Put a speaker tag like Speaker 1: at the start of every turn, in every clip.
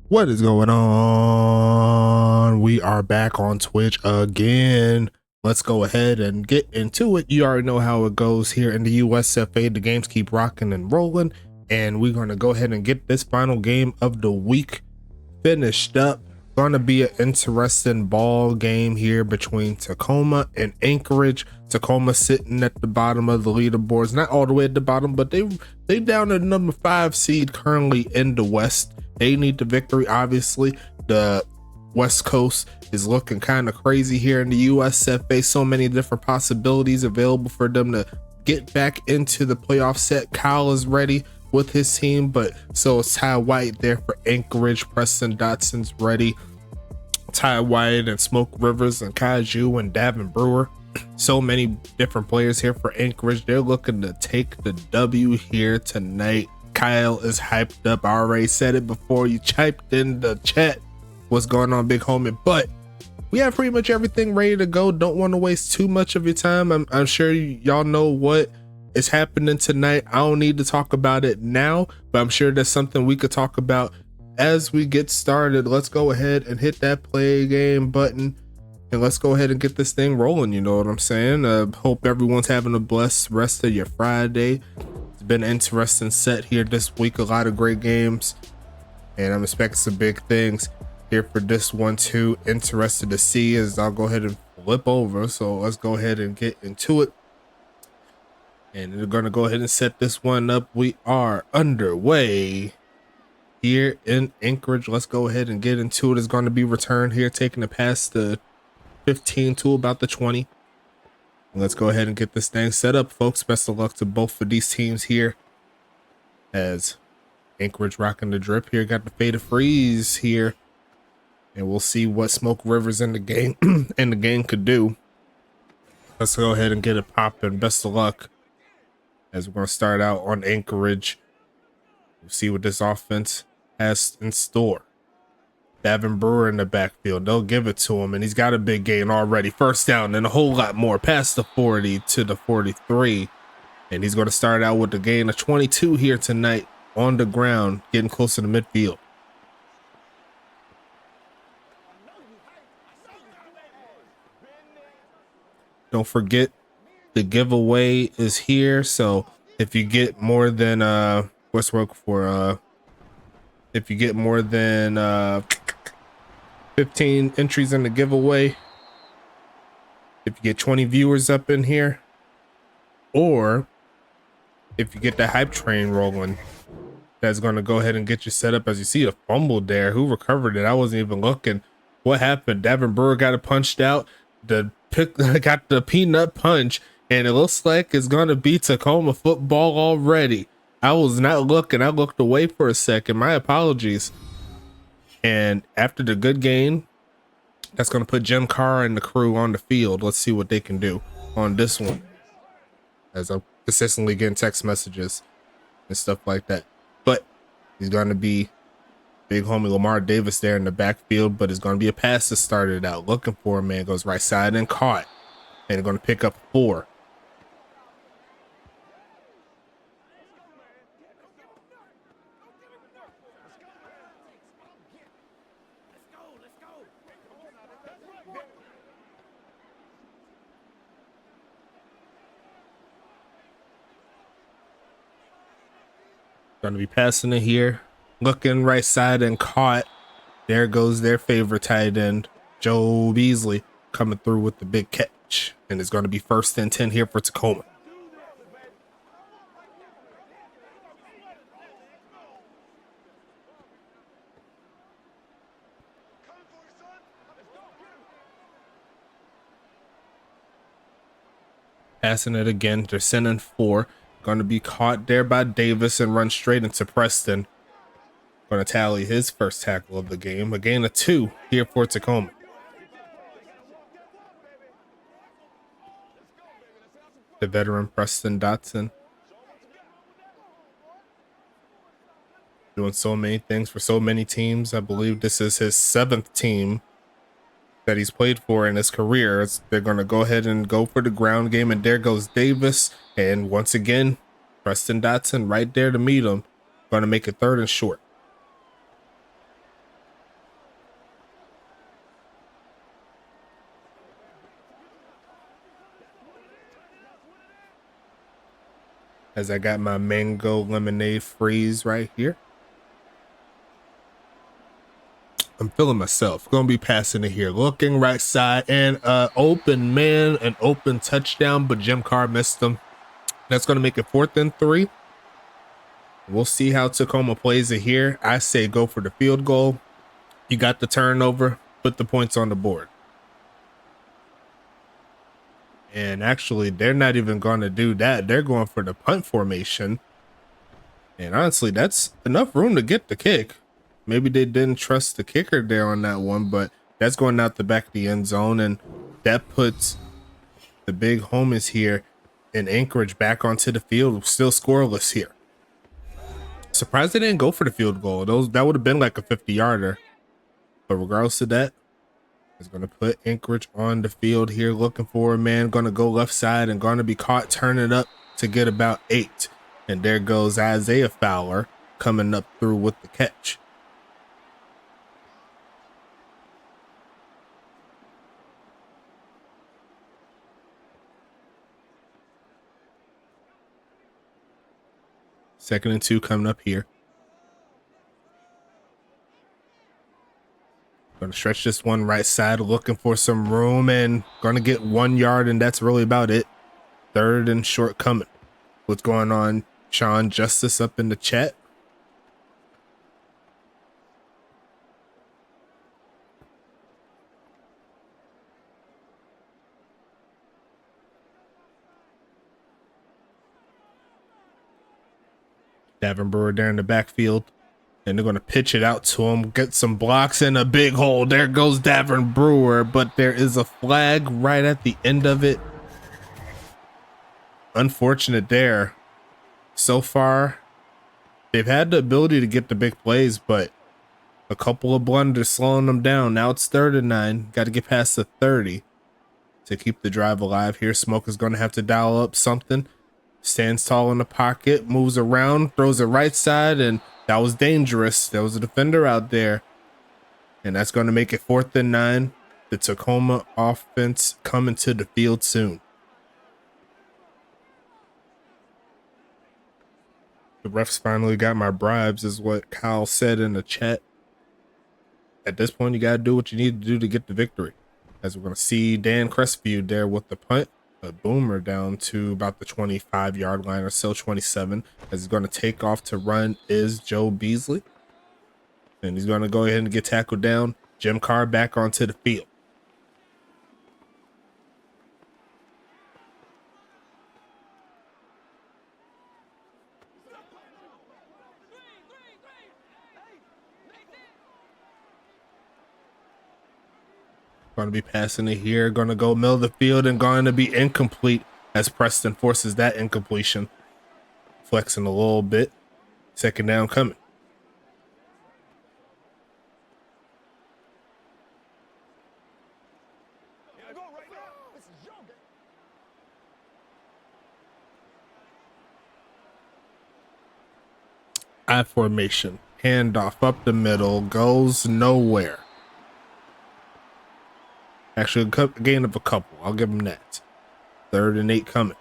Speaker 1: What is going on? We are back on Twitch again. Let's go ahead and get into it. You already know how it goes here in the USFA. The games keep rocking and rolling, and we're going to go ahead and get this final game of the week finished up. Going to be an interesting ball game here between Tacoma and Anchorage. Tacoma sitting at the bottom of the leaderboards, not all the way at the bottom, but they down at number 5 seed currently in the West. They need the victory. Obviously, the West Coast is looking kind of crazy here in the USFA. So many different possibilities available for them to get back into the playoff set. Kyle is ready with his team, but so is Ty White there for Anchorage. Preston Dotson's ready. Ty White and Smoke Rivers and Kaiju and Davin Brewer. So many different players here for Anchorage. They're looking to take the W here tonight. Kyle is hyped up. I already said it before you typed in the chat what's going on, big homie, but we have pretty much everything ready to go. Don't want to waste too much of your time. I'm sure y'all know what is happening tonight. I don't need to talk about it now, but I'm sure that's something we could talk about as we get started. Let's go ahead and hit that play game button and let's go ahead and get this thing rolling. You know what I'm saying? Hope everyone's having a blessed rest of your Friday. Been an interesting set here this week, a lot of great games, and I'm expecting some big things here for this one too. Interested to see as I'll go ahead and flip over, so let's go ahead and get into it, and we're going to go ahead and set this one up. We are underway here in Anchorage. Let's go ahead and get into it. It's going to be returned here, taking it past the 15 to about the 20. Let's go ahead and get this thing set up, folks. Best of luck to both of these teams here as Anchorage rocking the drip here. Got the fade of freeze here, and we'll see what Smoke Rivers in the game could do. Let's go ahead and get it popping. Best of luck as we're going to start out on Anchorage. We'll see what this offense has in store. Davin Brewer in the backfield. They'll give it to him, and he's got a big gain already. First down and a whole lot more past the 40 to the 43. And he's going to start out with a gain of 22 here tonight on the ground, getting closer to midfield. Don't forget the giveaway is here. So if you get more than if you get more than 15 entries in the giveaway, if you get 20 viewers up in here, or if you get the hype train rolling, that's going to go ahead and get you set up. As you see a fumble there. Who recovered it? I wasn't even looking. What happened? Davin Brewer got it punched out. The got the peanut punch, and it looks like it's gonna be Tacoma football already. I was not looking. I looked away for a second. My apologies. And after the good game, that's gonna put Jim Carr and the crew on the field. Let's see what they can do on this one, as I'm consistently getting text messages and stuff like that. But he's gonna be big homie Lamar Davis there in the backfield, but it's going to be a pass that started out. Looking for him, man. Goes right side and caught. And going to pick up 4. Going to be passing it here. Looking right side and caught. There goes their favorite tight end, Joe Beasley, coming through with the big catch. And it's going to be 1st and 10 here for Tacoma. Passing it again. They're sending 4. Going to be caught there by Davis and run straight into Preston. Going to tally his first tackle of the game. A gain of 2 here for Tacoma. The veteran Preston Dotson doing so many things for so many teams. I believe this is his 7th team that he's played for in his career. They're going to go ahead and go for the ground game, and there goes Davis. And once again, Preston Dotson right there to meet him. Going to make it 3rd and short. As I got my mango lemonade freeze right here. I'm feeling myself. Gonna be passing it here. Looking right side and open man, an open touchdown, but Jim Carr missed him. That's gonna make it 4th and 3. We'll see how Tacoma plays it here. I say go for the field goal. You got the turnover, put the points on the board. And actually, they're not even going to do that. They're going for the punt formation. And honestly, that's enough room to get the kick. Maybe they didn't trust the kicker there on that one, but that's going out the back of the end zone. And that puts the big homies here in Anchorage back onto the field, still scoreless here. Surprised they didn't go for the field goal. That would have been like a 50-yarder. But regardless of that, is going to put Anchorage on the field here, looking for a man. Going to go left side and going to be caught turning up to get about 8. And there goes Isaiah Fowler coming up through with the catch. Second and 2 coming up here. Going to stretch this one right side, looking for some room, and going to get 1 yard, and that's really about it. 3rd and short coming. What's going on, Sean Justice, up in the chat? Davin Brewer there in the backfield. And they're going to pitch it out to him, get some blocks in a big hole. There goes Davin Brewer, but there is a flag right at the end of it. Unfortunate there. So far, they've had the ability to get the big plays, but a couple of blunders slowing them down. Now it's 3rd and 9. Got to get past the 30 to keep the drive alive here. Smoke is going to have to dial up something. Stands tall in the pocket, moves around, throws it right side, and that was dangerous. There was a defender out there. And that's going to make it 4th and 9. The Tacoma offense coming to the field soon. The refs finally got my bribes, is what Kyle said in the chat. At this point, you got to do what you need to do to get the victory. As we're going to see Dan Crestview there with the punt. A boomer down to about the 25-yard line or so, 27. As he's going to take off to run is Joe Beasley. And he's going to go ahead and get tackled down. Jim Carr back onto the field. Going to be passing it here. Going to go middle of the field and going to be incomplete as Preston forces that incompletion. Flexing a little bit. Second down coming. I formation. Handoff up the middle. Goes nowhere. Actually, a gain of a couple. I'll give him that. 3rd and 8 coming.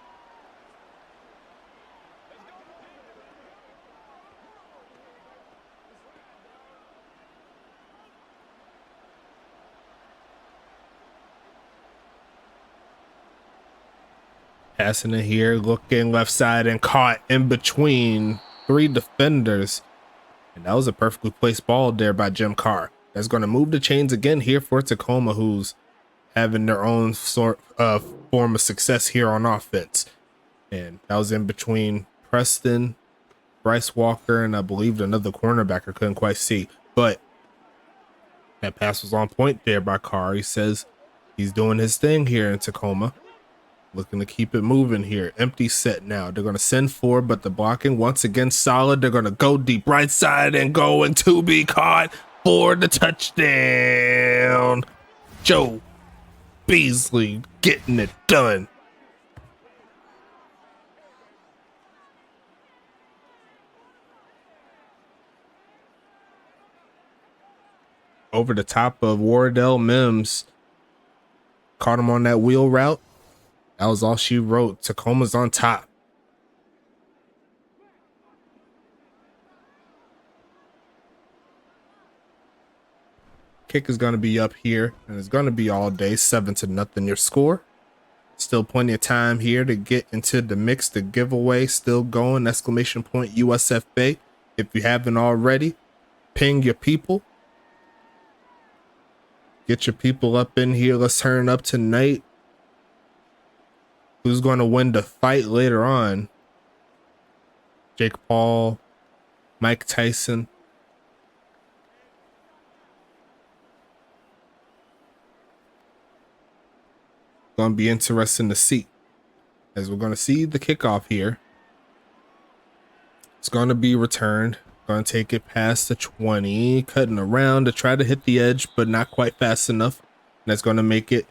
Speaker 1: Passing it here, looking left side and caught in between 3 defenders. And that was a perfectly placed ball there by Jim Carr. That's going to move the chains again here for Tacoma, who's having their own sort of form of success here on offense. And that was in between Preston, Bryce Walker, and I believe another cornerback I couldn't quite see. But that pass was on point there by Carr. He says he's doing his thing here in Tacoma. Looking to keep it moving here. Empty set now. They're going to send 4, but the blocking once again solid. They're going to go deep right side and going to be caught for the touchdown. Joe Beasley getting it done. Over the top of Wardell Mims. Caught him on that wheel route. That was all she wrote. Tacoma's on top. Kick is going to be up here, and it's going to be all day. 7-0 your score. Still plenty of time here to get into the mix. The giveaway still going. Exclamation point USFA. If you haven't already, ping your people. Get your people up in here. Let's turn up tonight. Who's going to win the fight later on? Jake Paul, Mike Tyson. Going to be interesting to see, as we're going to see the kickoff here. It's going to be returned. Going to take it past the 20, cutting around to try to hit the edge, but not quite fast enough. And that's going to make it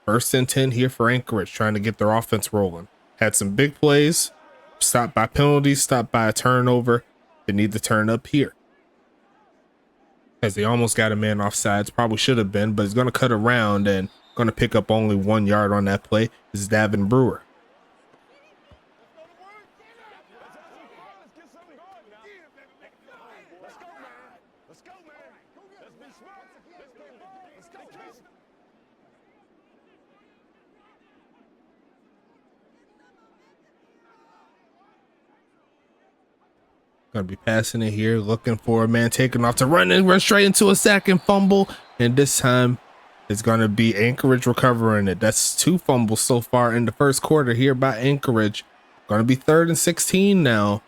Speaker 1: 1st and 10 here for Anchorage, trying to get their offense rolling. Had some big plays, stopped by penalties, stopped by a turnover. They need to turn up here, as they almost got a man offsides. Probably should have been, but he's going to cut around and going to pick up only 1 yard on that play. This is Davin Brewer. Gonna be passing it here, looking for a man taking off to run and run straight into a sack and fumble. And this time it's gonna be Anchorage recovering it. That's 2 fumbles so far in the first quarter here by Anchorage. Gonna be 3rd and 16 now.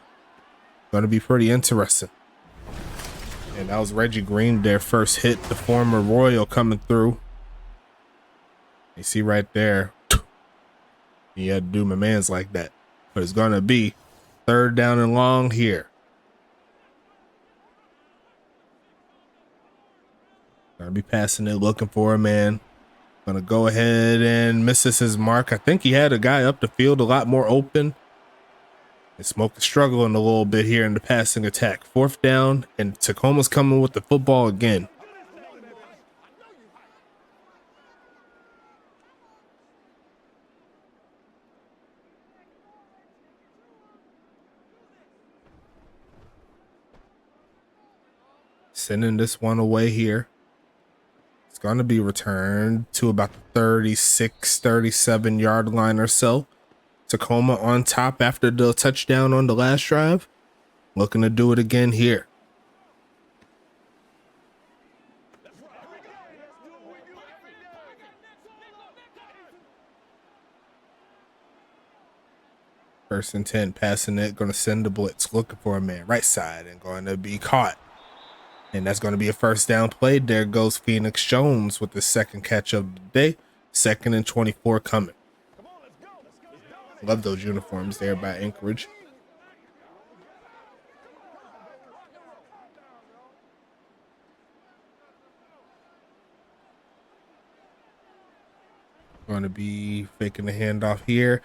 Speaker 1: Gonna be pretty interesting. And that was Reggie Green, their first hit, the former Royal, coming through. You see right there. You had to do my mans like that. But it's gonna be 3rd down and long here. Gonna be passing it, looking for a man. Gonna go ahead and misses his mark. I think he had a guy up the field a lot more open. And Smoke is struggling a little bit here in the passing attack. 4th down, and Tacoma's coming with the football again. Sending this one away here. Going to be returned to about the 36, 37 yard line or so. Tacoma on top after the touchdown on the last drive. Looking to do it again here. First and 10, passing it, going to send the blitz, looking for a man right side and going to be caught. And that's going to be a first down play. There goes Phoenix Jones with the second catch of the day. 2nd and 24 coming. Love those uniforms there by Anchorage. Going to be faking the handoff here.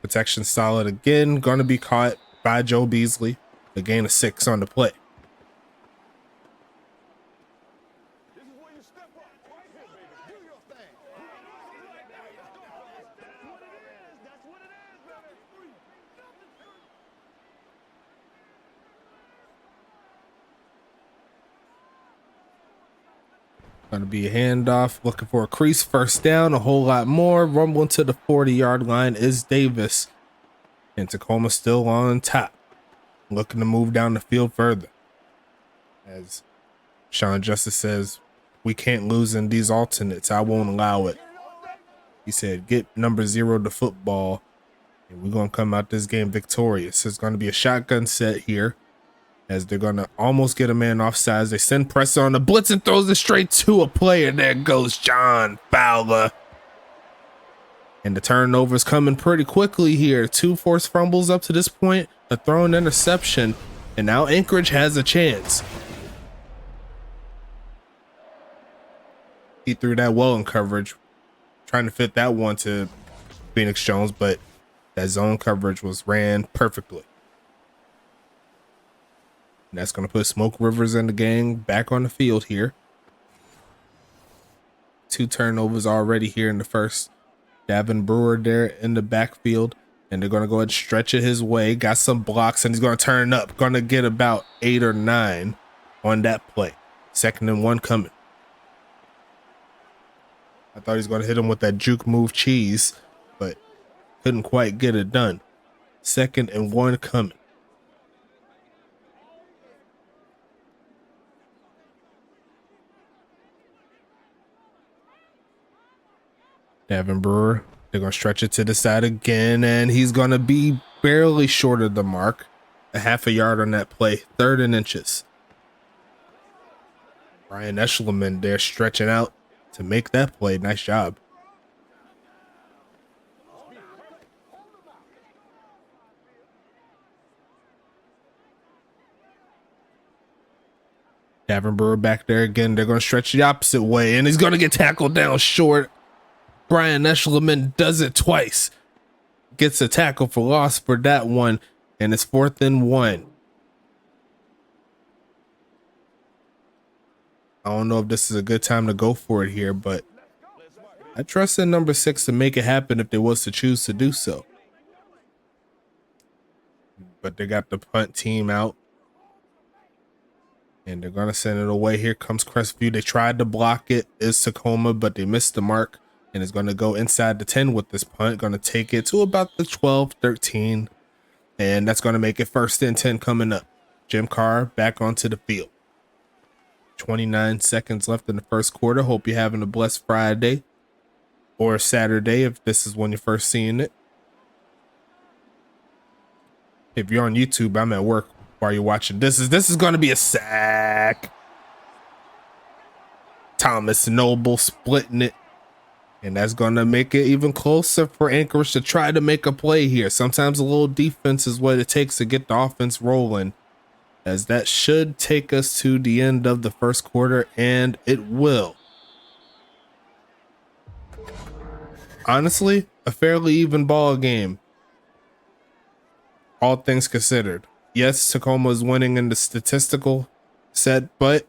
Speaker 1: Protection solid again. Going to be caught by Joe Beasley. A gain of 6 on the play. Going to be a handoff, looking for a crease, first down, a whole lot more. Rumbling to the 40-yard line is Davis. And Tacoma still on top, looking to move down the field further. As Sean Justice says, we can't lose in these alternates. I won't allow it. He said, get number 0 to football, and we're going to come out this game victorious. It's going to be a shotgun set here, as they're going to almost get a man offsides. They send pressure on the blitz and throws it straight to a player. There goes John Fowler. And the turnover's coming pretty quickly here. 2 forced fumbles up to this point, a thrown interception, and now Anchorage has a chance. He threw that well in coverage, trying to fit that one to Phoenix Jones, but that zone coverage was ran perfectly. And that's going to put Smoke Rivers and the gang back on the field here. 2 turnovers already here in the first. Davin Brewer there in the backfield, and they're going to go ahead and stretch it his way. Got some blocks, and he's going to turn up. Going to get about 8 or 9 on that play. 2nd and 1 coming. I thought he was going to hit him with that juke move cheese, but couldn't quite get it done. 2nd and 1 coming. Davin Brewer, they're going to stretch it to the side again, and he's going to be barely short of the mark. A half a yard on that play, 3rd and inches. Brian Eshelman there stretching out to make that play. Nice job. Davin Brewer back there again. They're going to stretch the opposite way, and he's going to get tackled down short. Brian Eshelman does it twice. Gets a tackle for loss for that one, and it's 4th and 1. I don't know if this is a good time to go for it here, but I trust in number 6 to make it happen if they was to choose to do so. But they got the punt team out, and they're going to send it away. Here comes Crestview. They tried to block it. It's Tacoma, but they missed the mark. And is going to go inside the 10 with this punt. Going to take it to about the 12, 13. And that's going to make it 1st and 10 coming up. Jim Carr back onto the field. 29 seconds left in the first quarter. Hope you're having a blessed Friday or Saturday if this is when you're first seeing it. If you're on YouTube, I'm at work while you're watching. This is going to be a sack. Thomas Noble splitting it. And that's going to make it even closer for Anchorage to try to make a play here. Sometimes a little defense is what it takes to get the offense rolling, as that should take us to the end of the first quarter, and it will. Honestly, a fairly even ball game, all things considered. Yes, Tacoma is winning in the statistical set, but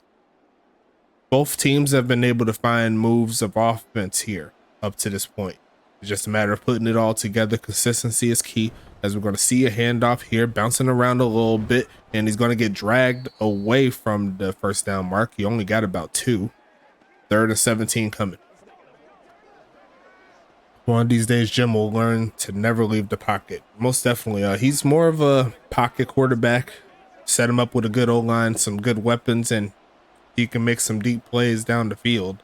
Speaker 1: both teams have been able to find moves of offense here up to this point. It's just a matter of putting it all together. Consistency is key, as we're going to see a handoff here, bouncing around a little bit, and he's going to get dragged away from the first down mark. He only got about 2. 3rd and 17 coming. One of these days, Jim will learn to never leave the pocket. Most definitely. He's more of a pocket quarterback. Set him up with a good O-line, some good weapons, and he can make some deep plays down the field.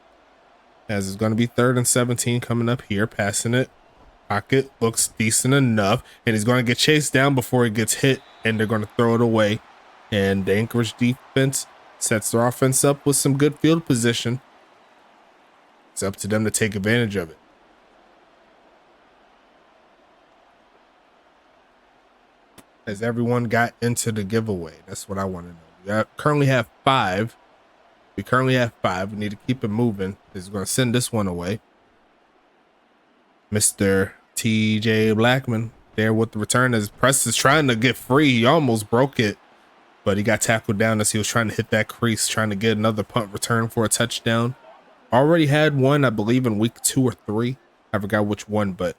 Speaker 1: As it's going to be 3rd and 17 coming up here, passing it. Pocket looks decent enough, and he's going to get chased down before he gets hit, and they're going to throw it away. And the Anchorage defense Sets their offense up with some good field position. It's up to them to take advantage of it. Has everyone got into the giveaway? That's what I want to know. We currently have 5. We need to keep it moving. This is going to send this one away. Mr. TJ Blackman there with the return as Press is trying to get free. He almost broke it, but he got tackled down as he was trying to hit that crease, trying to get another punt return for a touchdown. Already had one, I believe, in week 2 or 3. I forgot which one, but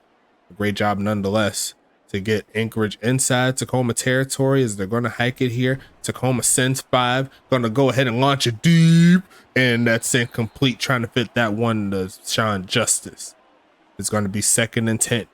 Speaker 1: a great job nonetheless to get Anchorage inside Tacoma territory as they're going to hike it here. Tacoma sends 5, going to go ahead and launch it deep, and that's incomplete, trying to fit that one to Sean Justice. It's going to be 2nd and 10.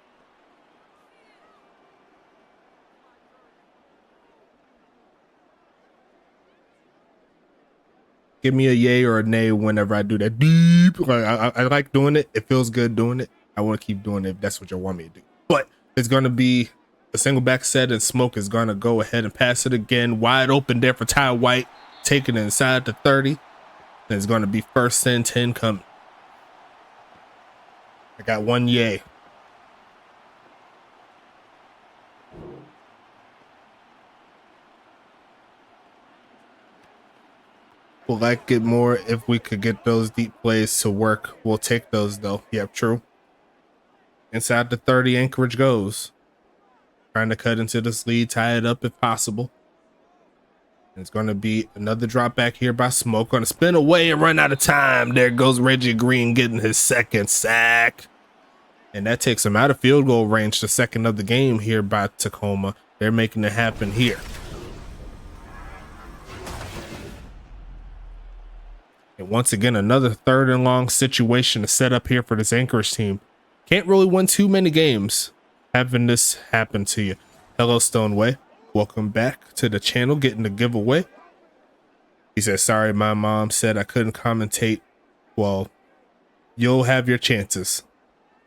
Speaker 1: Give me a yay or a nay whenever I do that deep. Like, I like doing it. It feels good doing it. I want to keep doing it if that's what you want me to do. But it's going to be a single back set, and Smoke is going to go ahead and pass it again. Wide open there for Ty White, taking it inside the 30. And it's going to be 1st and 10 coming. I got 1 yay. We'll like it more if we could get those deep plays to work. We'll take those though. Yep, true. Inside the 30, Anchorage goes. Trying to cut into this lead, tie it up if possible. And it's going to be another drop back here by Smoke. Going to spin away and run out of time. There goes Reggie Green getting his 2nd sack. And that takes him out of field goal range, the 2nd of the game here by Tacoma. They're making it happen here. And once again, another 3rd and long situation to set up here for this Anchorage team. Can't really win too many games having this happen to you. Hello, Stoneway. Welcome back to the channel, getting the giveaway. He said, sorry, my mom said I couldn't commentate. Well, you'll have your chances.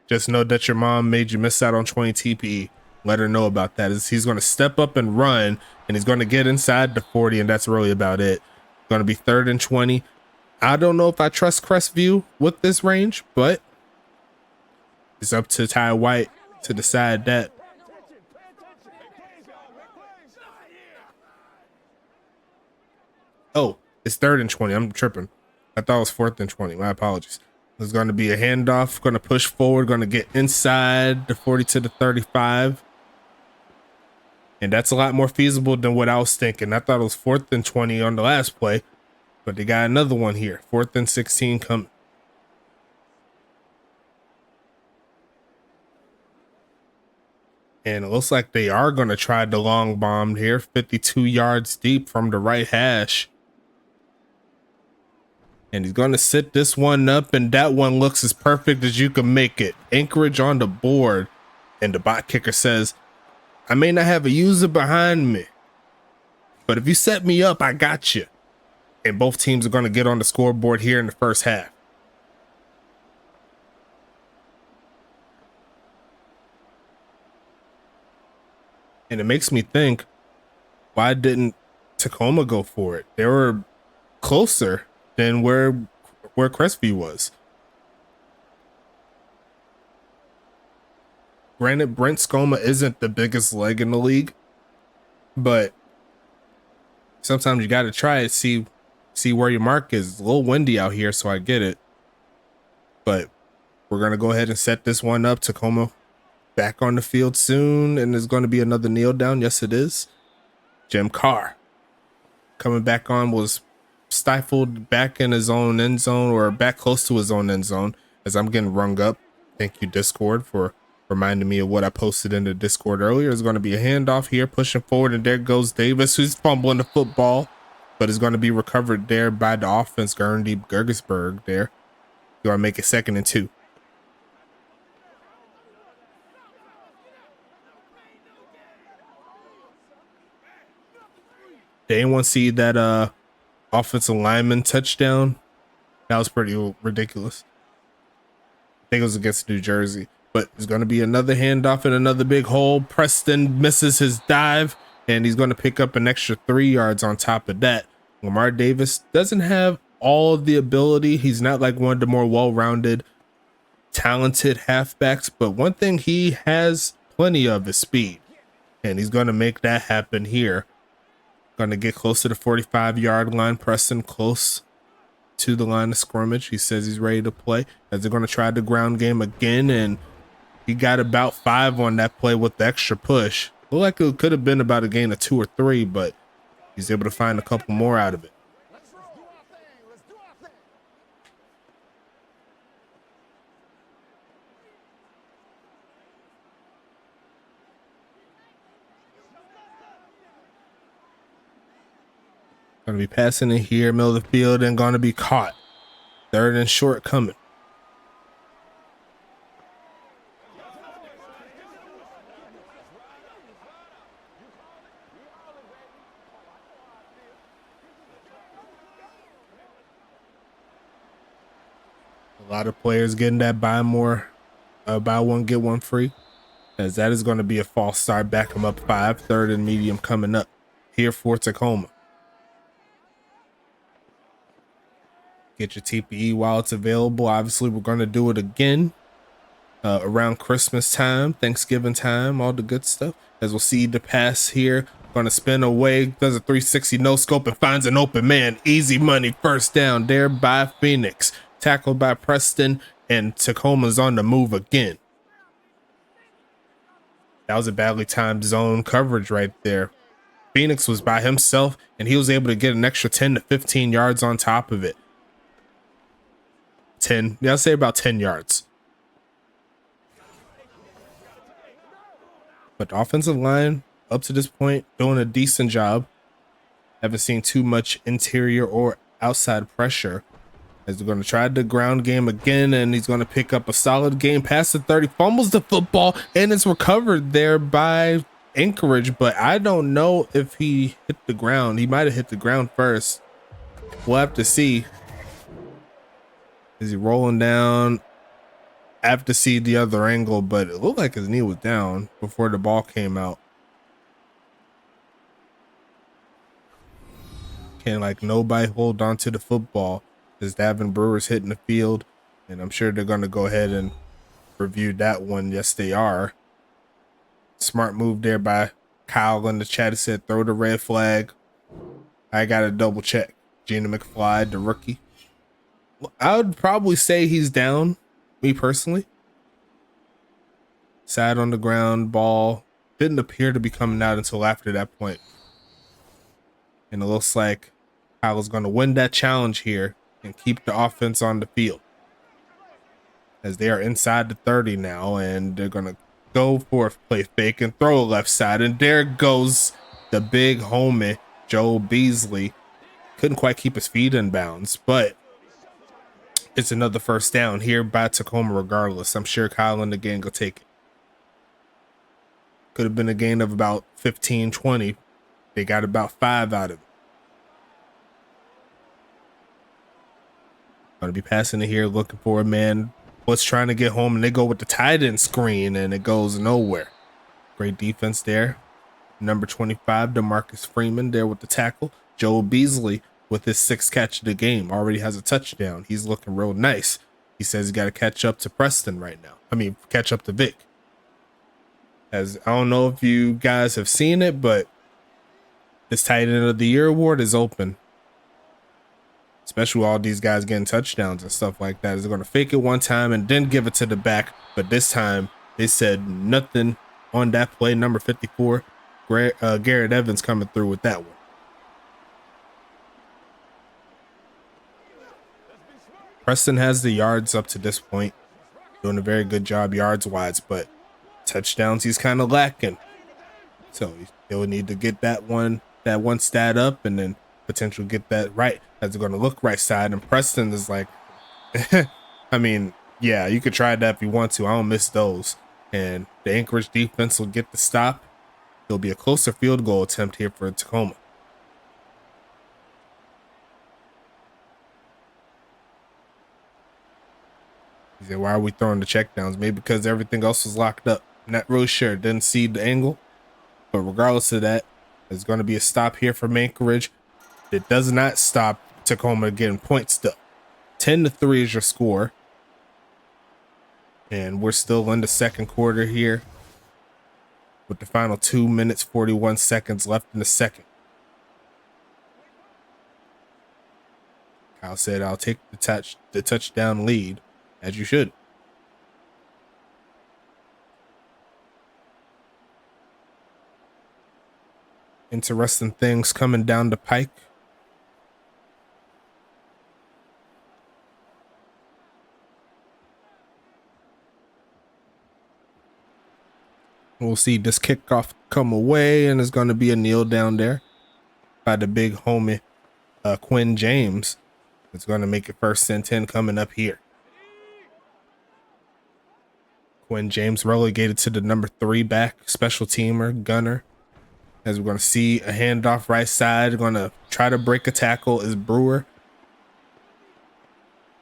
Speaker 1: Just know that your mom made you miss out on 20 TPE. Let her know about that. He's going to step up and run, and he's going to get inside the 40, and that's really about it. Going to be 3rd and 20. I don't know if I trust Crestview with this range, but it's up to Ty White to decide that. Oh, it's 3rd and 20. I'm tripping. I thought it was 4th and 20. My apologies. There's going to be a handoff. Going to push forward. Going to get inside the 40 to the 35. And that's a lot more feasible than what I was thinking. I thought it was 4th and 20 on the last play. But they got another one here. 4th and 16 coming. And it looks like they are going to try the long bomb here. 52 yards deep from the right hash. And he's going to sit this one up. And that one looks as perfect as you can make it. Anchorage on the board. And the bot kicker says, I may not have a user behind me, but if you set me up, I got you. And both teams are going to get on the scoreboard here in the first half. And it makes me think, why didn't Tacoma go for it? They were closer than where Crestview was. Granted, Brent Scoma isn't the biggest leg in the league, but sometimes you got to try it, see where your mark is. It's a little windy out here, so I get it. But we're going to go ahead and set this one up. Tacoma back on the field soon, and there's going to be another kneel down. Yes, it is. Jim Carr coming back on, was stifled back in his own end zone, or back close to his own end zone, as I'm getting rung up. Thank you, Discord, for reminding me of what I posted in the Discord earlier. There's going to be a handoff here, pushing forward, and there goes Davis, who's fumbling the football, but is going to be recovered there by the offense. Gurney Gergesberg there. Going to make it 2nd and 2. Did anyone see that offensive lineman touchdown? That was pretty ridiculous. I think it was against New Jersey. But there's going to be another handoff and another big hole. Preston misses his dive, and he's going to pick up an extra 3 yards on top of that. Lamar Davis doesn't have all of the ability. He's not like one of the more well-rounded, talented halfbacks, but one thing he has plenty of is speed, and he's going to make that happen here. Going to get close to the 45-yard line. Preston close to the line of scrimmage. He says he's ready to play as they're going to try the ground game again, and he got about 5 on that play with the extra push. Looked like it could have been about a gain of 2 or 3, but he's able to find a couple more out of it. Going to be passing it here, middle of the field, and going to be caught. 3rd and short coming. A lot of players getting that buy one get one free, as that is going to be a false start. Back him up 5. 3rd and medium coming up here for Tacoma. Get your TPE while it's available. Obviously, we're going to do it again around Christmas time, Thanksgiving time, all the good stuff. As we'll see the pass here. Going to spin away, does a 360 no scope and finds an open man. Easy money, first down there by Phoenix. Tackled by Preston, and Tacoma's on the move again. That was a badly timed zone coverage right there. Phoenix was by himself, and he was able to get an extra 10 to 15 yards on top of it. 10, yeah, I'll say about 10 yards. But the offensive line, up to this point, doing a decent job. Haven't seen too much interior or outside pressure. As they're going to try the ground game again, and he's going to pick up a solid game past the 30, fumbles the football, and it's recovered there by Anchorage, but I don't know if he hit the ground. He might have hit the ground first. We'll have to see. Is he rolling down? I have to see the other angle, but it looked like his knee was down before the ball came out. Can like nobody hold on to the football as Davin Brewer's hitting the field, and I'm sure they're going to go ahead and review that one. Yes, they are. Smart move there by Kyle in the chat. He said throw the red flag. I got to double check. Gina McFly, the rookie. I would probably say he's down, me personally. Sat on the ground, ball didn't appear to be coming out until after that point. And it looks like Kyle's going to win that challenge here and keep the offense on the field. As they are inside the 30 now, and they're going to go for a play fake and throw a left side. And there goes the big homie, Joe Beasley. Couldn't quite keep his feet in bounds, but it's another first down here by Tacoma regardless. I'm sure Kyle and the gang will take it. Could have been a gain of about 15, 20. They got about 5 out of it. Going to be passing it here, looking for a man. Was trying to get home, and they go with the tight end screen, and it goes nowhere. Great defense there. Number 25, DeMarcus Freeman there with the tackle. Joe Beasley with his 6th catch of the game already has a touchdown. He's looking real nice. He says he's got to catch up to Preston right now. I mean, catch up to Vic. As I don't know if you guys have seen it, but this tight end of the year award is open. Especially with all these guys getting touchdowns and stuff like that. They're going to fake it one time and then give it to the back. But this time they said nothing on that play. Number 54, Garrett Evans coming through with that one. Preston has the yards up to this point. Doing a very good job yards wise, but touchdowns he's kind of lacking. So he'll need to get that one stat up and then potentially get that right. As they're going to look right side, and Preston is like, I mean, yeah, you could try that if you want to. I don't miss those. And the Anchorage defense will get the stop. It'll be a closer field goal attempt here for Tacoma. He said, why are we throwing the checkdowns? Maybe because everything else was locked up. Not really sure. Didn't see the angle. But regardless of that, there's going to be a stop here from Anchorage. it does not stop Tacoma getting points though. 10-3 is your score. And we're still in the second quarter here with the final 2 minutes, 41 seconds left in the second. Kyle said, I'll take the touchdown lead, as you should. Interesting things coming down the pike. We'll see this kickoff come away, and it's going to be a kneel down there by the big homie, Quinn James. It's going to make it 1st and 10 coming up here. Quinn James relegated to the number 3 back, special teamer, gunner. As we're going to see a handoff right side, going to try to break a tackle is Brewer.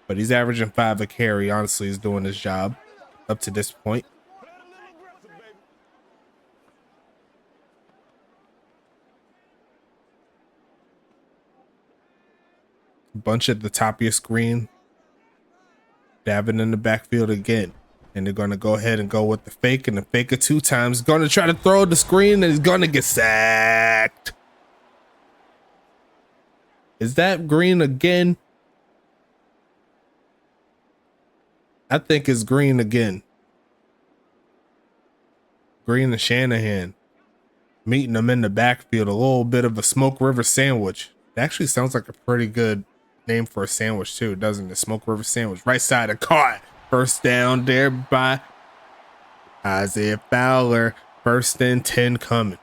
Speaker 1: But he's averaging 5 a carry. Honestly, he's doing his job up to this point. Bunch at the top of your screen. Dabbing in the backfield again. And they're going to go ahead and go with the fake, and the fake it 2 times. Going to try to throw the screen, and he's going to get sacked. Is that Green again? I think it's Green again. Green and Shanahan meeting them in the backfield. A little bit of a Smoke River sandwich. It actually sounds like a pretty good name for a sandwich too, doesn't it? Smoke River sandwich. Right side of caught. 1st down there by Isaiah Fowler. 1st and 10 coming.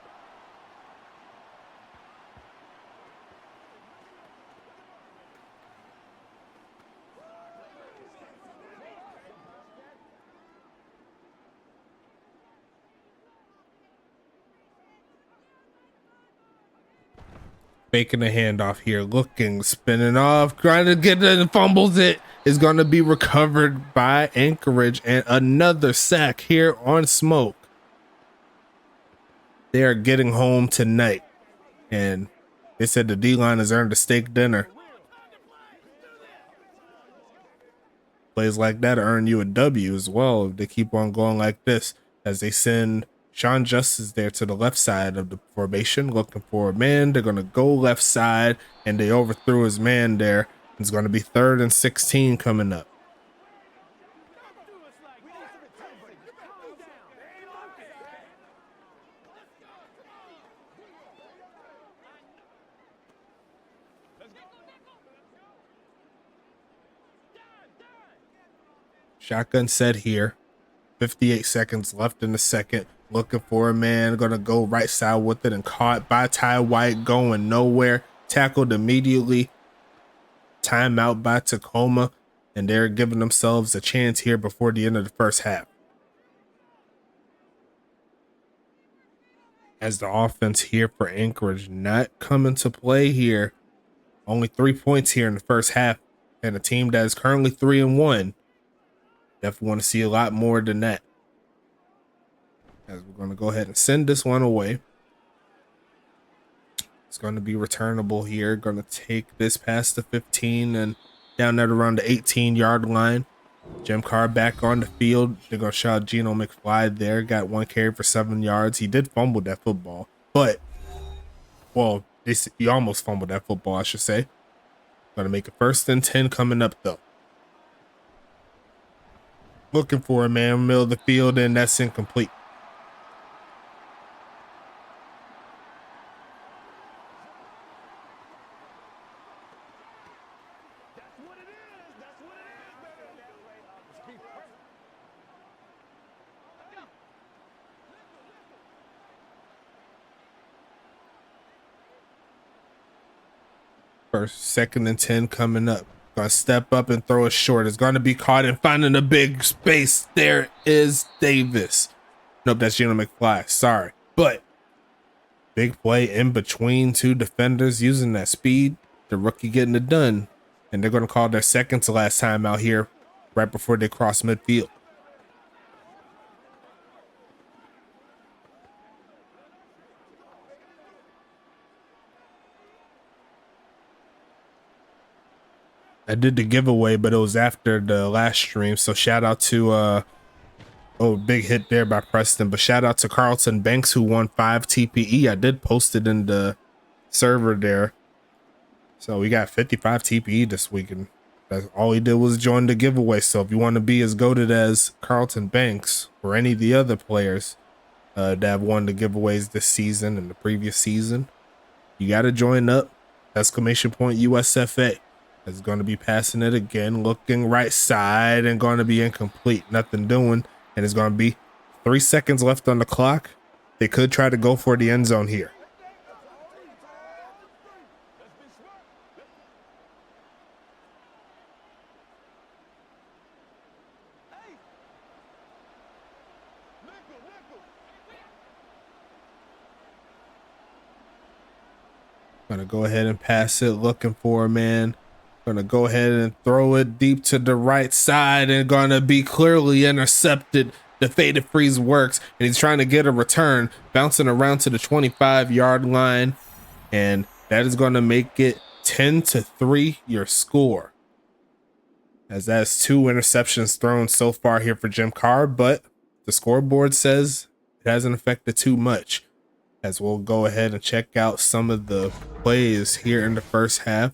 Speaker 1: Faking the handoff here, looking, spinning off, trying to get it, and fumbles it. Is going to be recovered by Anchorage, and another sack here on Smoke. They are getting home tonight, and they said the D-line has earned a steak dinner. Plays like that earn you a W as well if they keep on going like this, as they send Sean Justice there to the left side of the formation looking for a man. They're going to go left side, and they overthrew his man there. It's going to be 3rd and 16 coming up. Shotgun set here. 58 seconds left in the second. Looking for a man. Going to go right side with it, and caught by Ty White, going nowhere. Tackled immediately. Timeout by Tacoma, and they're giving themselves a chance here before the end of the first half. As the offense here for Anchorage not coming to play here. Only 3 points here in the first half, and a team that is currently 3-1. Definitely want to see a lot more than that. As we're going to go ahead and send this one away. It's going to be returnable here. Going to take this past the 15 and down at around the 18-yard line. Jim Carr back on the field. They're going to shout Geno McFly there. Got 1 carry for 7 yards. He did fumble that football, but, well, he almost fumbled that football, I should say. Going to make it 1st and 10 coming up, though. Looking for a man, middle of the field, and that's incomplete. First, 2nd and 10 coming up. Gonna step up and throw it short. It's gonna be caught and finding a big space. There is Davis. Nope, that's Geno McFly. Sorry. But big play in between 2 defenders using that speed. The rookie getting it done. And they're gonna call their 2nd to last time out here right before they cross midfield. I did the giveaway, but it was after the last stream. So shout out to oh, big hit there by Preston. But shout out to Carlton Banks who won 5 TPE. I did post it in the server there. So we got 55 TPE this week, and that's all he did was join the giveaway. So if you want to be as goated as Carlton Banks or any of the other players that have won the giveaways this season and the previous season, you got to join up. Exclamation point USFA. Is going to be passing it again, looking right side and going to be incomplete. Nothing doing, and it's going to be 3 seconds left on the clock. They could try to go for the end zone here. Gonna go ahead and pass it, looking for a man. Gonna go ahead and throw it deep to the right side and gonna be clearly intercepted. The faded freeze works, and he's trying to get a return, bouncing around to the 25-yard line, and that is going to make it 10-3 your score. As that's 2 interceptions thrown so far here for Jim Carr, but the scoreboard says it hasn't affected too much. As we'll go ahead and check out some of the plays here in the first half.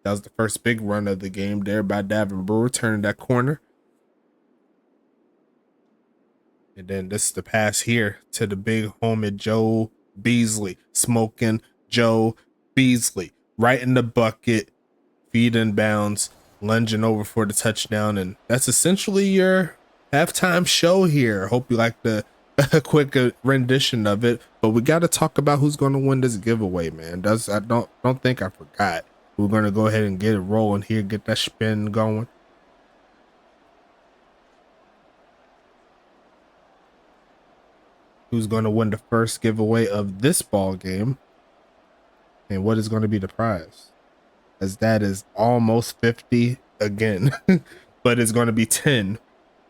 Speaker 1: That was the first big run of the game there by Davin Brewer, turning that corner. And then this is the pass here to the big homie Joe Beasley. Smoking Joe Beasley. Right in the bucket. Feet in bounds. Lunging over for the touchdown. And that's essentially your halftime show here. Hope you like the quick rendition of it. But we got to talk about who's going to win this giveaway, man. I don't think I forgot. We're going to go ahead and get it rolling here. Get that spin going. Who's going to win the first giveaway of this ball game? And what is going to be the prize? As that is almost 50 again. But it's going to be 10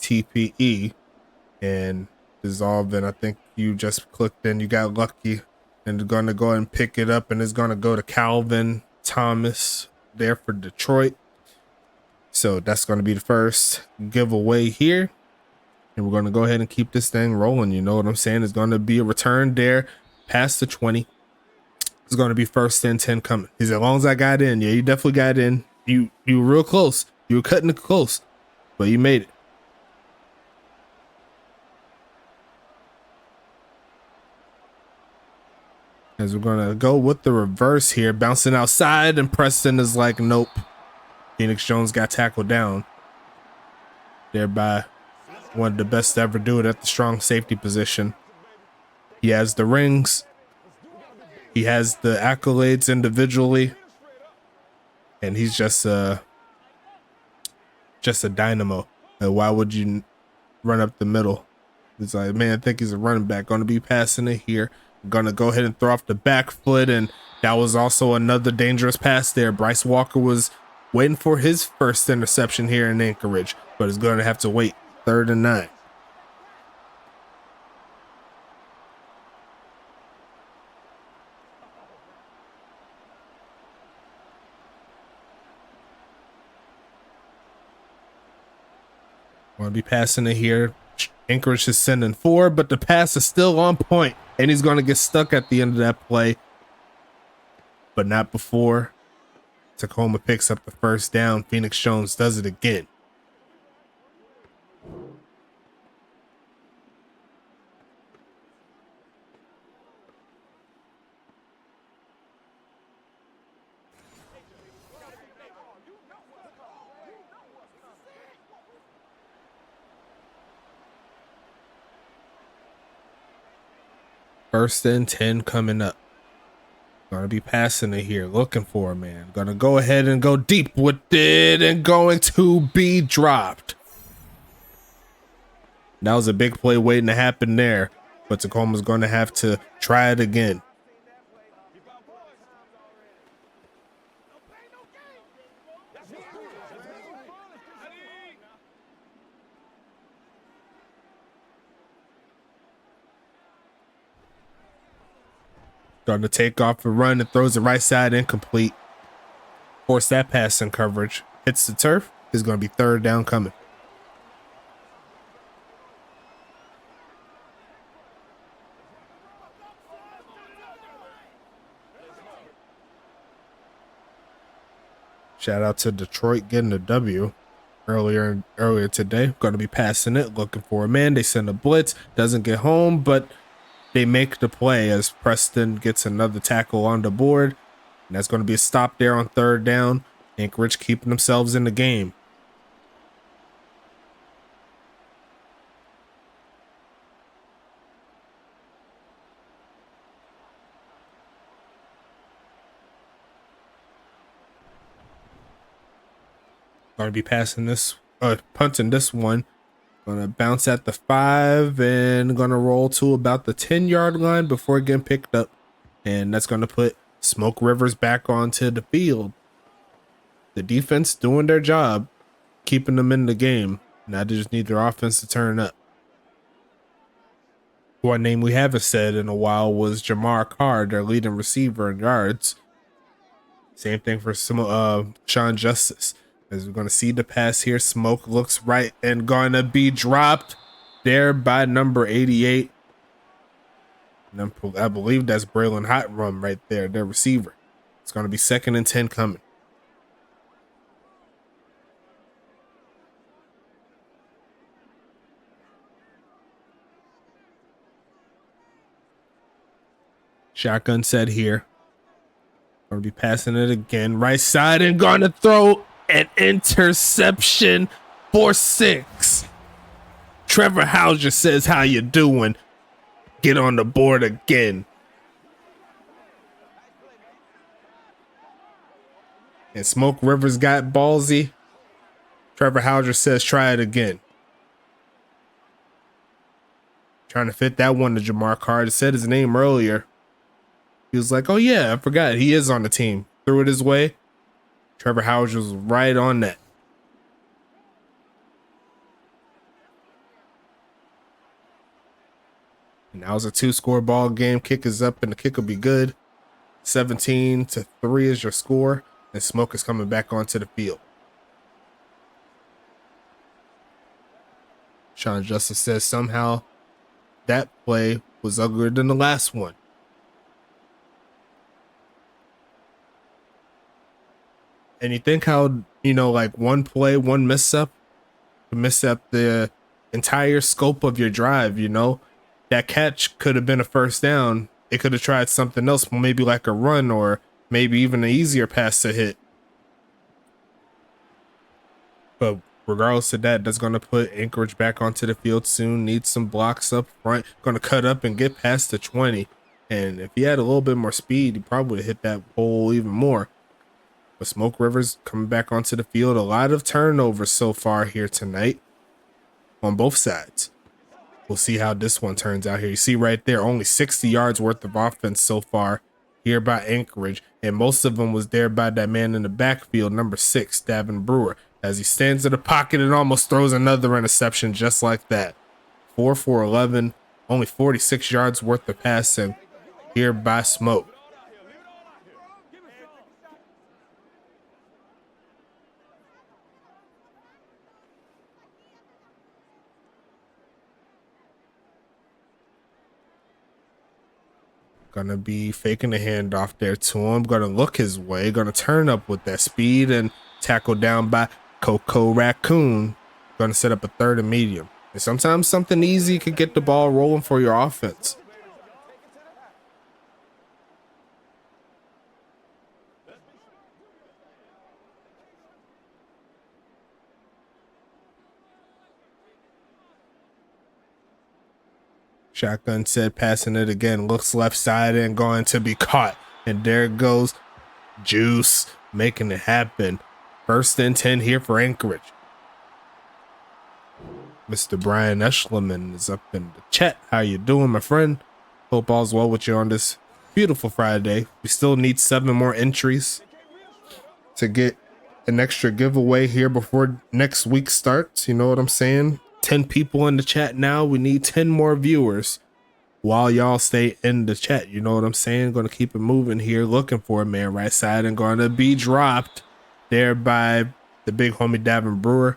Speaker 1: TPE. And dissolving. I think you just clicked in. You got lucky. And going to go ahead and pick it up. And it's going to go to Calvin Thomas there for Detroit. So that's going to be the first giveaway here. And we're going to go ahead and keep this thing rolling. You know what I'm saying? It's going to be a return there past the 20. It's going to be first and 10 coming. As long as I got in. Yeah, you definitely got in. You were real close. You were cutting it close. But you made it. As we're going to go with the reverse here. Bouncing outside. And Preston is like, nope. Phoenix Jones got tackled down. Thereby one of the best to ever do it at the strong safety position. He has the rings. He has the accolades individually. And he's just a dynamo. And why would you run up the middle? It's like, man, I think he's a running back. Going to be passing it here. Going to go ahead and throw off the back foot. And that was also another dangerous pass there. Bryce Walker was waiting for his first interception here in Anchorage. But is going to have to wait. 3rd and 9. Want to be passing it here. Anchorage is sending 4, but the pass is still on point, and he's going to get stuck at the end of that play, but not before Tacoma picks up the first down. Phoenix Jones does it again. First and 10 coming up. Gonna be passing it here, looking for a man. Gonna go ahead and go deep with it and going to be dropped. That was a big play waiting to happen there, but Tacoma's gonna have to try it again. Starting to take off a run and throws it right side incomplete. Force that pass in coverage. hits the turf, is going to be third down coming. Shout out to Detroit getting the W earlier today. Going to be passing it, looking for a man. They send a blitz, doesn't get home, but they make the play as Preston gets another tackle on the board. And that's going to be a stop there on third down. Anchorage keeping themselves in the game. Going to be passing this, punting this one. Going to bounce at the 5 and going to roll to about the 10-yard line before getting picked up. And that's going to put Smoke Rivers back onto the field. The defense doing their job, keeping them in the game. Now they just need their offense to turn up. One name we haven't said in a while was Jamar Carr, their leading receiver in yards. Same thing for Sean Justice. As we're going to see the pass here, Smoke looks right and going to be dropped there by number 88. And I believe that's Braylon Hotrum right there, their receiver. It's going to be 2nd and 10 coming. Shotgun set here. Going to be passing it again. Right side and going to throw an interception for 6. Trevor Hauser says, how you doing? Get on the board again. And Smoke Rivers got ballsy. Trevor Hauser says, try it again. Trying to fit that one to Jamar Carr. I said his name earlier. He was like, oh yeah, I forgot. He is on the team. Threw it his way. Trevor Hauser was right on that. And now it's a 2-score ball game. Kick is up and the kick will be good. 17-3 is your score. And Smoke is coming back onto the field. Sean Justice says somehow that play was uglier than the last one. And you think how, like one play, one misstep, miss up the entire scope of your drive, That catch could have been a first down. It could have tried something else, maybe like a run or maybe even an easier pass to hit. But regardless of that, that's going to put Anchorage back onto the field soon. Needs some blocks up front. Going to cut up and get past the 20. And if he had a little bit more speed, he probably would have hit that hole even more. But Smoke Rivers coming back onto the field. A lot of turnovers so far here tonight on both sides. We'll see how this one turns out here. You see right there, only 60 yards worth of offense so far here by Anchorage. And most of them was there by that man in the backfield, number 6, Davin Brewer. As he stands in the pocket and almost throws another interception just like that. 4 for 11, only 46 yards worth of passing here by Smoke. Gonna be faking the handoff there to him. Gonna look his way. Gonna turn up with that speed and tackle down by Coco Raccoon. Gonna set up a 3rd and medium. And sometimes something easy could get the ball rolling for your offense. Shotgun set, passing it again, looks left side and going to be caught. And there goes Juice, making it happen. 1st and 10 here for Anchorage. Mr. Brian Eschleman is up in the chat. How you doing, my friend? Hope all's well with you on this beautiful Friday. We still need 7 more entries to get an extra giveaway here before next week starts. You know what I'm saying? 10 people in the chat now. We need 10 more viewers while y'all stay in the chat. You know what I'm saying? Going to keep it moving here. Looking for a man right side and going to be dropped there by The big homie Davin Brewer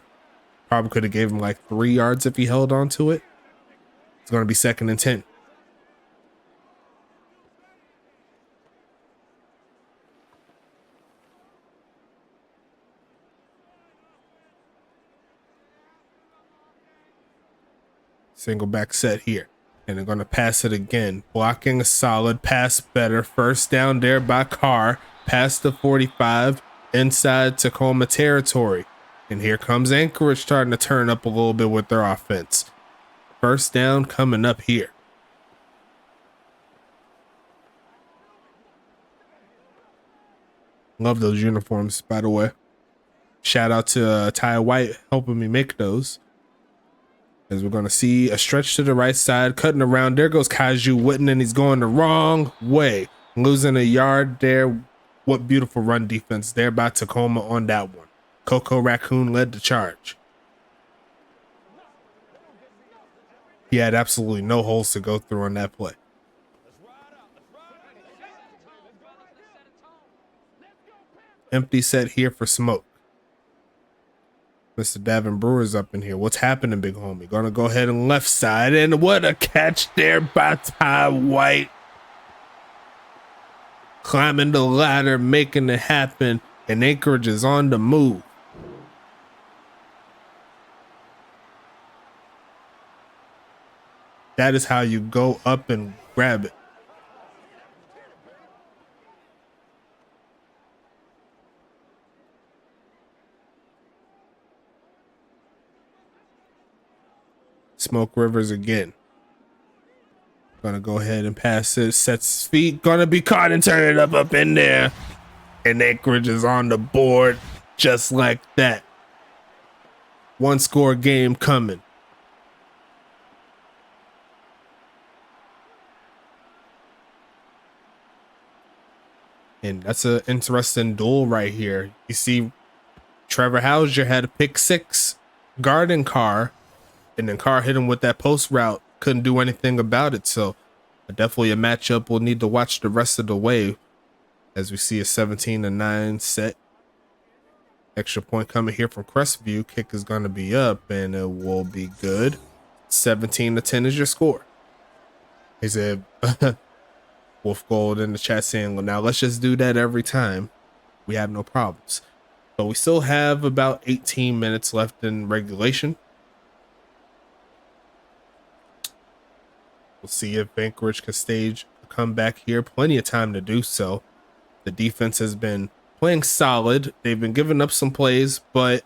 Speaker 1: probably could have gave him like 3 yards if he held on to it. It's going to be 2nd and 10. Single back set here. And they're going to pass it again. Blocking a solid, pass better. First down there by Carr. Past the 45 inside Tacoma territory. And here comes Anchorage starting to turn up a little bit with their offense. First down coming up here. Love those uniforms, by the way. Shout out to Ty White helping me make those. As we're going to see a stretch to the right side, cutting around. There goes Kaiju Witten, and he's going the wrong way. Losing a yard there. What beautiful run defense there by Tacoma on that one. Coco Raccoon led the charge. He had absolutely no holes to go through on that play. Empty set here for Smoke. Mr. Davin Brewer's up in here. What's happening, big homie? Gonna go ahead and left side. And what a catch there by Ty White. Climbing the ladder, making it happen. And Anchorage is on the move. That is how you go up and grab it. Smoke Rivers again. Gonna go ahead and pass it. Sets his feet. Gonna be caught and turn it up in there. And Anchorage is on the board just like that. 1-score game coming. And that's an interesting duel right here. You see Trevor Hauser had a pick 6 guarding Carr. And then Carr hit him with that post route. Couldn't do anything about it. So definitely a matchup we'll need to watch the rest of the way. As we see a 17-9 set. Extra point coming here from Crestview. Kick is going to be up and it will be good. 17-10 is your score. He said, Wolf Gold in the chat saying, well, now let's just do that every time. We have no problems. But we still have about 18 minutes left in regulation. We'll see if Anchorage can stage a comeback here. Plenty of time to do so. The defense has been playing solid. They've been giving up some plays, but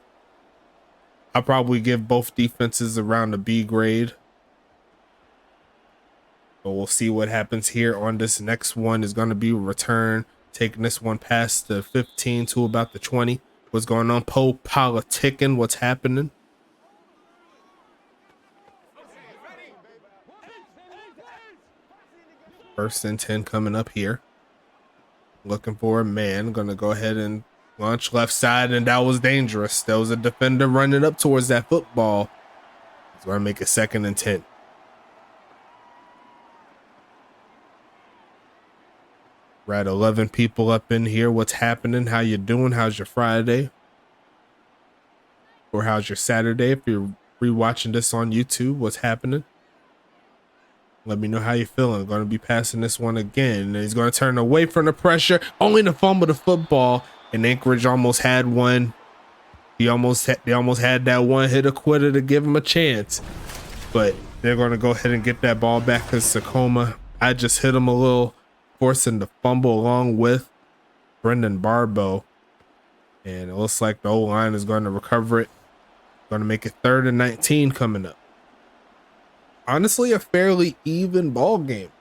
Speaker 1: I'll probably give both defenses around a B grade. But we'll see what happens here on this next one. Is going to be a return. Taking this one past the 15 to about the 20. What's going on? Poe politicking. What's happening? First and 10 coming up here. Looking for a man. Going to go ahead and launch left side, and that was dangerous. There was a defender running up towards that football. He's going to make it 2nd and 10. We're at 11 people up in here. What's happening? How you doing? How's your Friday? Or how's your Saturday? If you're rewatching this on YouTube, what's happening? Let me know how you're feeling. Going to be passing this one again. And he's going to turn away from the pressure. Only to fumble the football. And Anchorage almost had one. They almost had that one hit a quitter to give him a chance. But they're going to go ahead and get that ball back to Tacoma. I just hit him a little, forcing the fumble along with Brendan Barbeau. And it looks like the O-line is going to recover it. Going to make it 3rd and 19 coming up. Honestly, a fairly even ball game.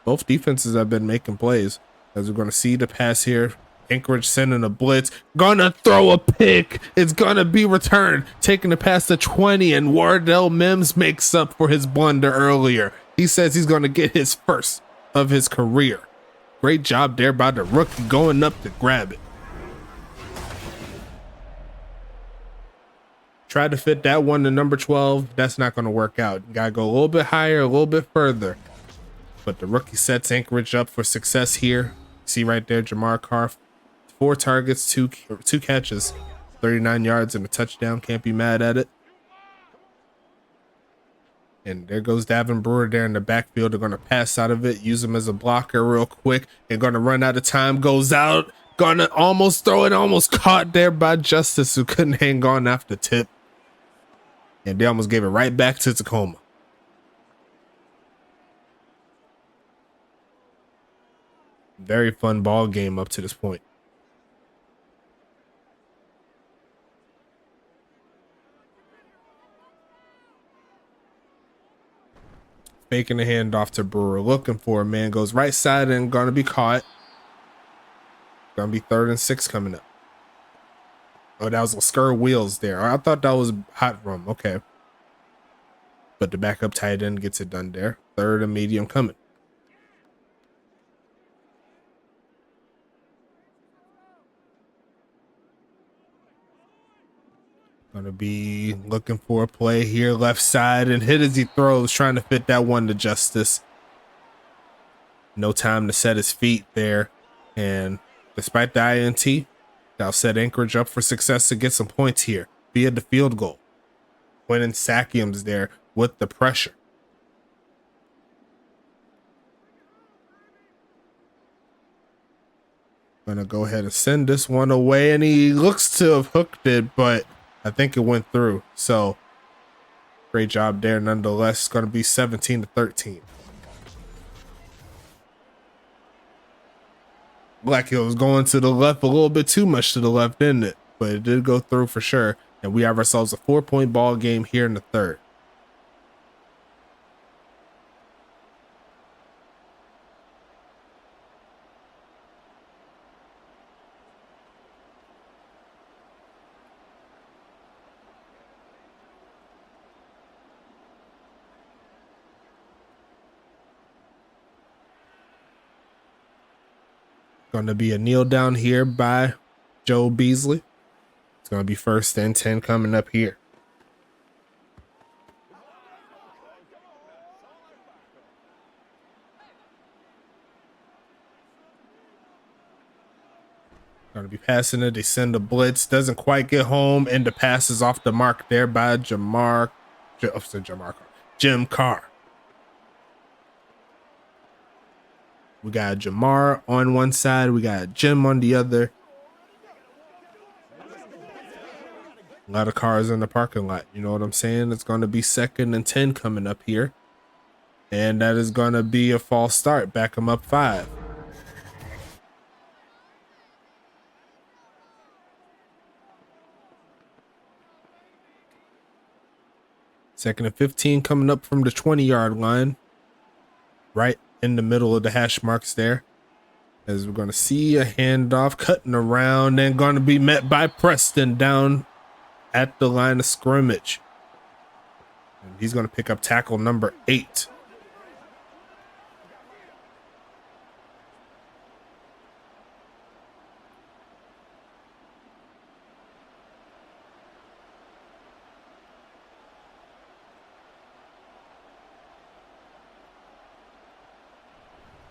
Speaker 1: Both defenses have been making plays. As we're going to see the pass here. Anchorage sending a blitz. Gonna throw a pick. It's gonna be returned. Taking it past the 20, and Wardell Mims makes up for his blunder earlier. He says he's gonna get his first of his career. Great job there by the rookie going up to grab it. Tried to fit that one to number 12. That's not going to work out. You got to go a little bit higher, a little bit further. But the rookie sets Anchorage up for success here. See right there, Jamar Carr, 4 targets, two catches, 39 yards and a touchdown. Can't be mad at it. And there goes Davin Brewer there in the backfield. They're going to pass out of it, use him as a blocker real quick. They're going to run out of time, goes out, going to almost throw it, almost caught there by Justice, who couldn't hang on after tip. And they almost gave it right back to Tacoma. Very fun ball game up to this point. Faking the handoff to Brewer, looking for a man, goes right side and gonna be caught. Gonna be 3rd and 6 coming up. Oh, that was Laskur Wheels there. I thought that was Hot Rum. Okay. But the backup tight end gets it done there. 3rd and medium coming. Gonna be looking for a play here, left side, and hit as he throws, trying to fit that one to Justice. No time to set his feet there. And despite the INT, that'll set Anchorage up for success to get some points here via the field goal. Winning Sakium's there with the pressure. Gonna go ahead and send this one away, and he looks to have hooked it, but I think it went through. So great job there nonetheless. It's going to be 17-13. Black Hill was going to the left a little bit too much to the left, didn't it? But it did go through for sure. And we have ourselves a 4-point ball game here in the 3rd. Going to be a kneel down here by Joe Beasley. It's going to be 1st and 10 coming up here. Going to be passing it. They send a blitz. Doesn't quite get home. And the pass is off the mark there by Jim Carr. We got Jamar on one side. We got Jim on the other. A lot of cars in the parking lot. You know what I'm saying? It's going to be 2nd and 10 coming up here. And that is going to be a false start. Back them up 5. Second and 15 coming up from the 20-yard line. Right in the middle of the hash marks there, as we're going to see a handoff cutting around and going to be met by Preston down at the line of scrimmage. And he's going to pick up tackle number 8.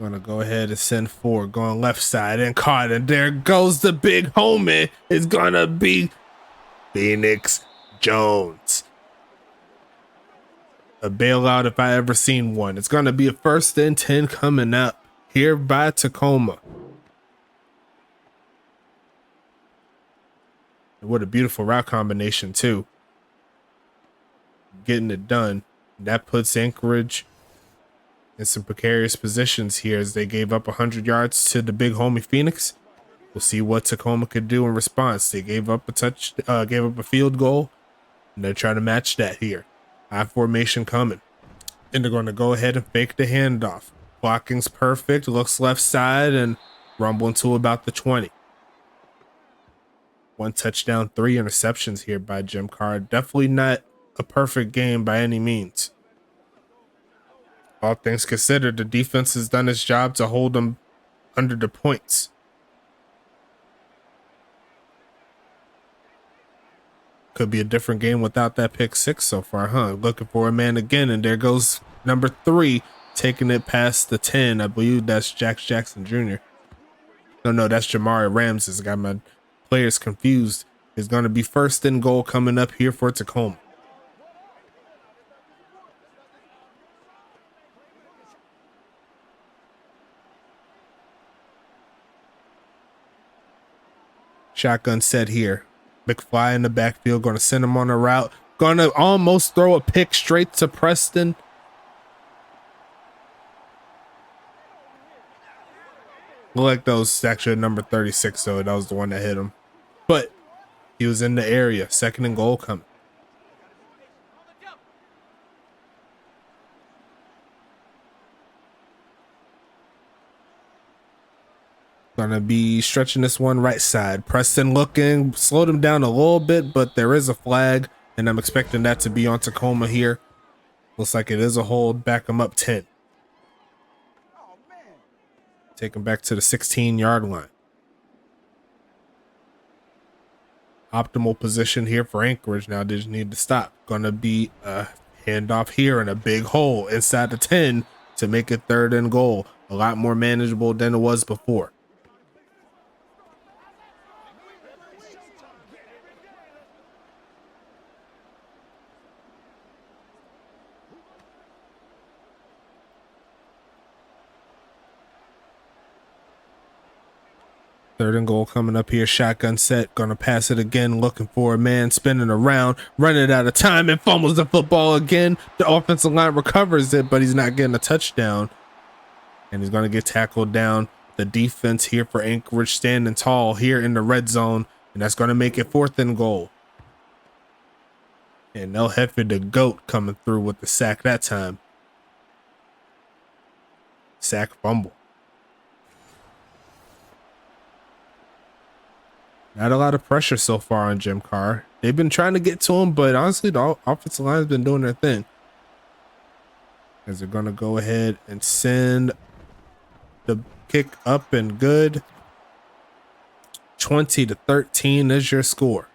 Speaker 1: Gonna go ahead and send 4, going left side and caught, and there goes the big homie. It's gonna be Phoenix Jones. A bailout if I ever seen one. It's gonna be a 1st and 10 coming up here by Tacoma. And what a beautiful route combination too. Getting it done. That puts Anchorage in some precarious positions here as they gave up 100 yards to the big homie Phoenix. We'll see what Tacoma could do in response. They gave up a field goal, and they're trying to match that here. High formation coming, and they're going to go ahead and fake the handoff. Blocking's perfect. Looks left side and rumbling to about the 20. 1 touchdown, 3 interceptions here by Jim Carr. Definitely not a perfect game by any means. All things considered, the defense has done its job to hold them under the points. Could be a different game without that pick 6 so far, huh? Looking for a man again, and there goes number 3, taking it past the 10. I believe that's Jackson Jr. No, that's Jamari Ramses. I got my players confused. It's going to be first and goal coming up here for Tacoma. Shotgun set here. McFly in the backfield, going to send him on a route. Going to almost throw a pick straight to Preston. Look like those actually number 36, so that was the one that hit him. But he was in the area. Second and goal coming. Gonna be stretching this one right side. Preston looking, slowed him down a little bit, but there is a flag, and I'm expecting that to be on Tacoma here. Looks like it is a hold. Back him up 10. Take him back to the 16-yard line. Optimal position here for Anchorage. Now they just need to stop. Gonna be a handoff here and a big hole inside the 10 to make it third and goal. A lot more manageable than it was before. Third and goal coming up here. Shotgun set. Gonna pass it again. Looking for a man. Spinning around. Running out of time and fumbles the football again. The offensive line recovers it, but he's not getting a touchdown. And he's gonna get tackled down. The defense here for Anchorage standing tall here in the red zone. And that's gonna make it fourth and goal. And El Jefe the GOAT coming through with the sack that time. Sack fumble. Not a lot of pressure so far on Jim Carr. They've been trying to get to him, but honestly, the offensive line has been doing their thing. As they're going to go ahead and send the kick up and good. 20-13 is your score.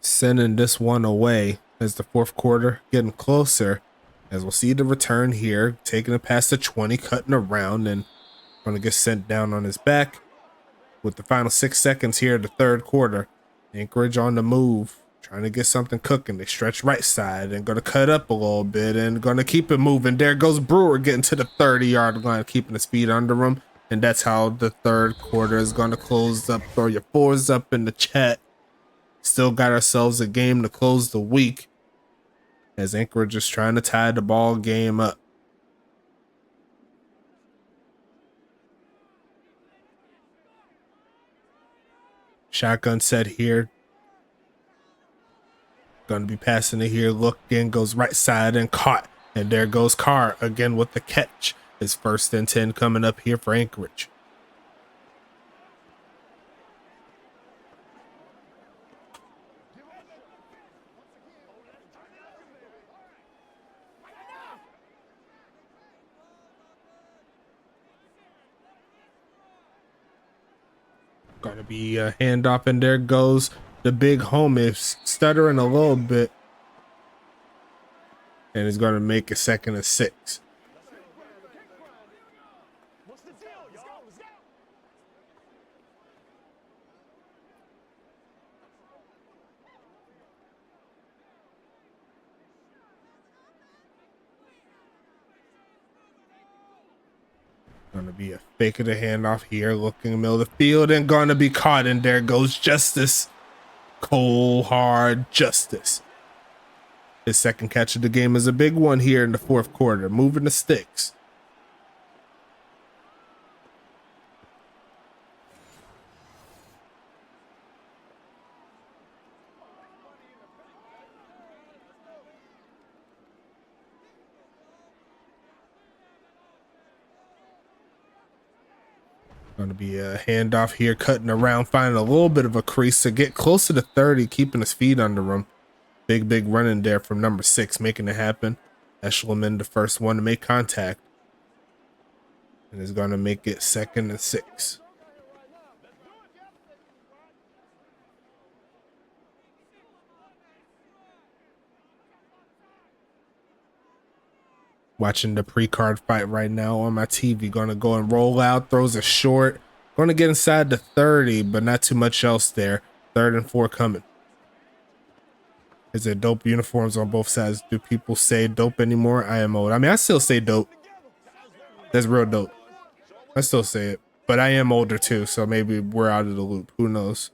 Speaker 1: Sending this one away as the fourth quarter getting closer, as we'll see the return here, taking it past the 20, cutting around and going to get sent down on his back with the final 6 seconds here of the third quarter. Anchorage on the move, trying to get something cooking. They stretch right side and going to cut up a little bit and going to keep it moving. There goes Brewer getting to the 30-yard line, keeping his feet under him. And that's how the third quarter is going to close up. Throw your fours up in the chat. Still got ourselves a game to close the week as Anchorage is trying to tie the ball game up. Shotgun set here. Going to be passing it here. Looked in, goes right side and caught. And there goes Carr again with the catch. His first and 10 coming up here for Anchorage. Gonna be a handoff, and there goes the big home. Is stuttering a little bit, and he's gonna make a 2nd and 6. Gonna be a fake of the handoff here, looking in the middle of the field, and gonna be caught. And there goes Justice. Cold hard Justice. His second catch of the game is a big one here in the fourth quarter, moving the sticks. Going to be a handoff here, cutting around, finding a little bit of a crease to get closer to 30, keeping his feet under him. Big run in there from number 6, making it happen. Eshleman, the first one to make contact. And is going to make it 2nd and 6. Watching the pre-card fight right now on my TV. Going to go and roll out, throws a short. Going to get inside the 30, but not too much else there. 3rd and 4 coming. Is there dope uniforms on both sides? Do people say dope anymore? I am old. I mean, I still say dope. That's real dope. I still say it, but I am older too, so maybe we're out of the loop. Who knows?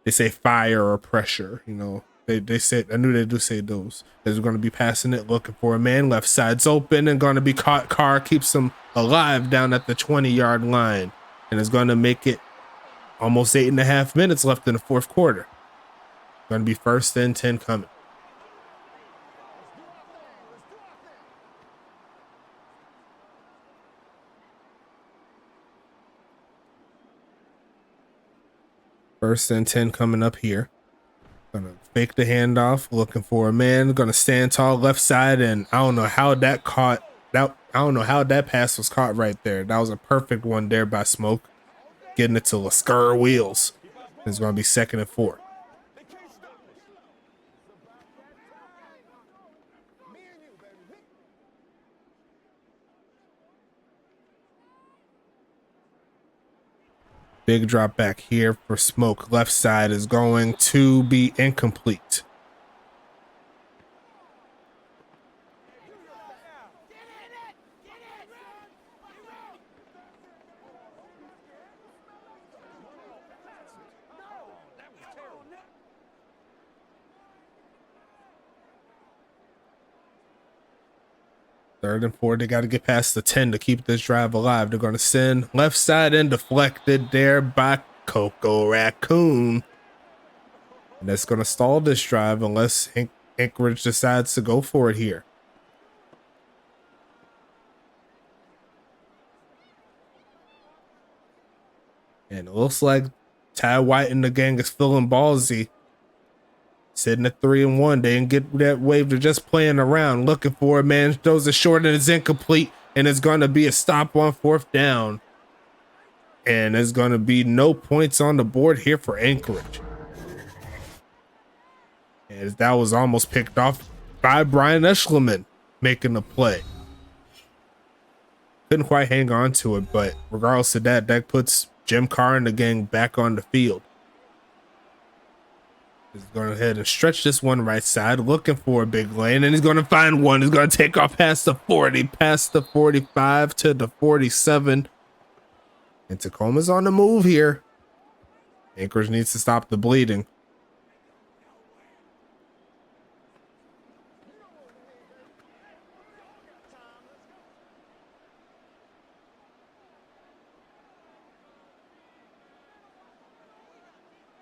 Speaker 1: They say fire or pressure, you know. They said, I knew they do say those. They're going to be passing it, looking for a man. Left side's open and going to be caught. Carr keeps him alive down at the 20-yard line, and is going to make it almost 8.5 minutes left in the 4th quarter. Going to be 1st and 10 coming. First and 10 coming up here. Gonna fake the handoff, looking for a man. Gonna stand tall left side, and I don't know how that caught. I don't know how that pass was caught right there. That was a perfect one there by Smoke, getting it to Lasker Wheels. It's gonna be 2nd and 4. Big drop back here for Smoke. Left side is going to be incomplete. Third and 4, they got to get past the 10 to keep this drive alive. They're going to send left side and deflected there by Coco Raccoon. And that's going to stall this drive unless Anchorage decides to go for it here. And it looks like Ty White and the gang is feeling ballsy. Sitting at 3 and 1. They didn't get that wave. They're just playing around, looking for a man. Throws a short and it's incomplete. And it's going to be a stop on 4th down. And there's going to be no points on the board here for Anchorage. And that was almost picked off by Brian Eshleman making the play. Couldn't quite hang on to it, but regardless of that, that puts Jim Carr and the gang back on the field. He's going ahead and stretch this one right side, looking for a big lane, and he's going to find one. He's going to take off past the 40, past the 45 to the 47. And Tacoma's on the move here. Anchorage needs to stop the bleeding.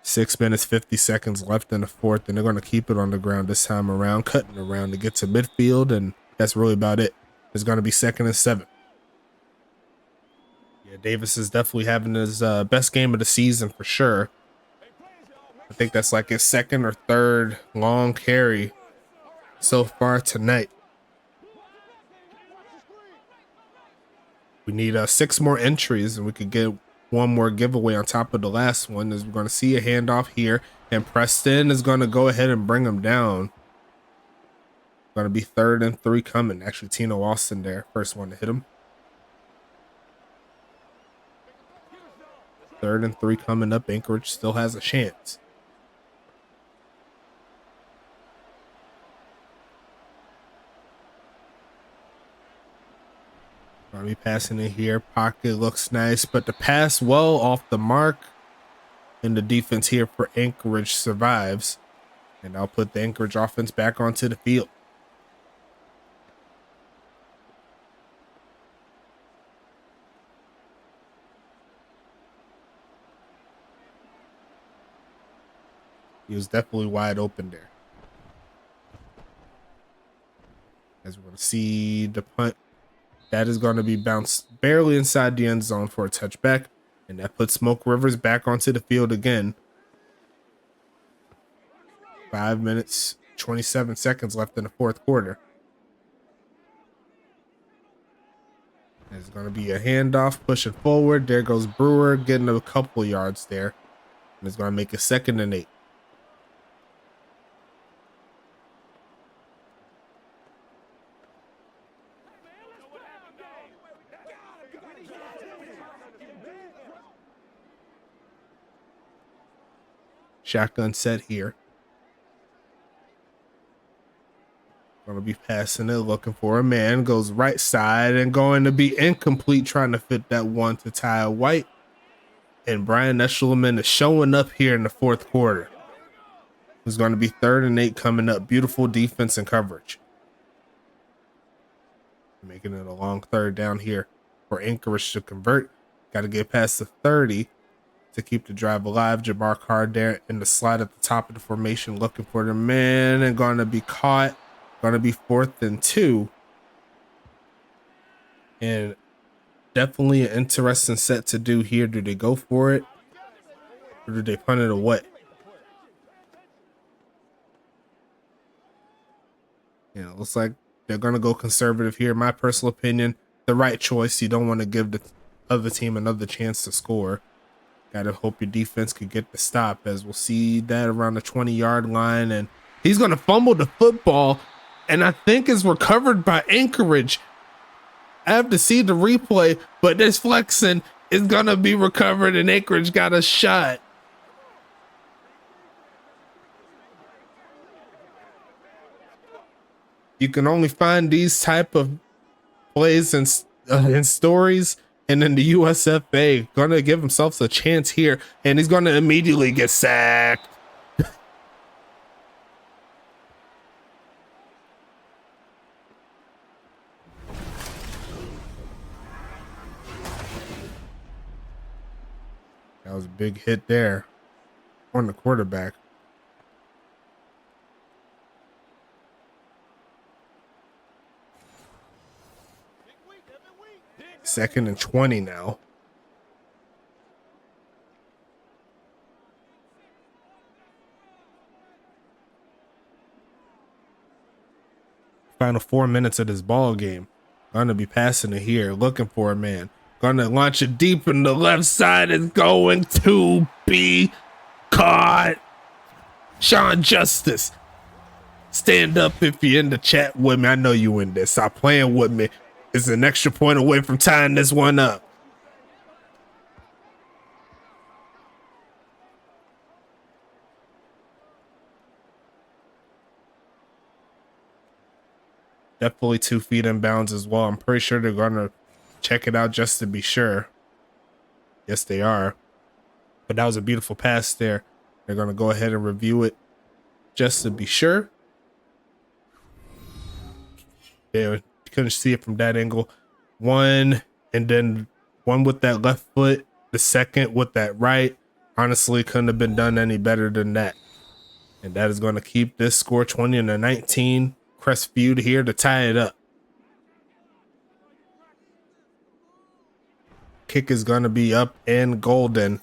Speaker 1: Six minutes, 50 seconds left in the 4th, and they're going to keep it on the ground this time around, cutting around to get to midfield, and that's really about it. It's going to be 2nd and 7. Yeah, Davis is definitely having his best game of the season for sure. I think that's like his 2nd or 3rd long carry so far tonight. We need 6 more entries, and we could get one more giveaway on top of the last one. As we're going to see a handoff here, and Preston is going to go ahead and bring him down. Going to be 3rd and 3 coming. Actually, Tino Austin there, first one to hit him. 3rd and 3 coming up. Anchorage still has a chance. Going to be passing it here. Pocket looks nice, but the pass well off the mark. And the defense here for Anchorage survives. And I'll put the Anchorage offense back onto the field. He was definitely wide open there. As we're going to see the punt That is going to be bounced barely inside the end zone for a touchback. And that puts Smoke Rivers back onto the field again. 5 minutes, 27 seconds left in the fourth quarter. There's going to be a handoff pushing forward. There goes Brewer getting a couple yards there. And it's going to make it 2nd and 8. Shotgun set here. Going to be passing it, looking for a man. Goes right side and going to be incomplete, trying to fit that one to Ty White. And Brian Eshelman is showing up here in the fourth quarter. It's going to be 3rd and 8 coming up. Beautiful defense and coverage. Making it a long 3rd down here for Anchorage to convert. Got to get past the 30 to keep the drive alive. Jabbar Carr there in the slide at the top of the formation, looking for the man and going to be caught. Going to be 4th and 2. And definitely an interesting set to do here. Do they go for it or do they punt it away? Yeah, it looks like they're going to go conservative here. My personal opinion, the right choice. You don't want to give the other team another chance to score. Got to hope your defense could get the stop, as we'll see that around the 20-yard line. And he's going to fumble the football. And I think it's recovered by Anchorage. I have to see the replay, but this flexing is going to be recovered and Anchorage got a shot. You can only find these type of plays and stories. And then the USFA going to give themselves a chance here. And he's going to immediately get sacked. That was a big hit there on the quarterback. Second and 20 now. Final 4 minutes of this ball game. Gonna be passing it here, looking for a man. Gonna launch it deep in the left side. Is going to be caught. Sean Justice, stand up if you're in the chat with me. I know you in this. Stop playing with me. It's an extra point away from tying this one up. Definitely 2 feet in bounds as well. I'm pretty sure they're gonna check it out just to be sure. Yes, they are. But that was a beautiful pass there. They're gonna go ahead and review it just to be sure. Yeah, couldn't see it from that angle. One, and then one with that left foot, the second with that right. Honestly, couldn't have been done any better than that. And that is going to keep this score 20-19. Crestview here to tie it up. Kick is going to be up and golden.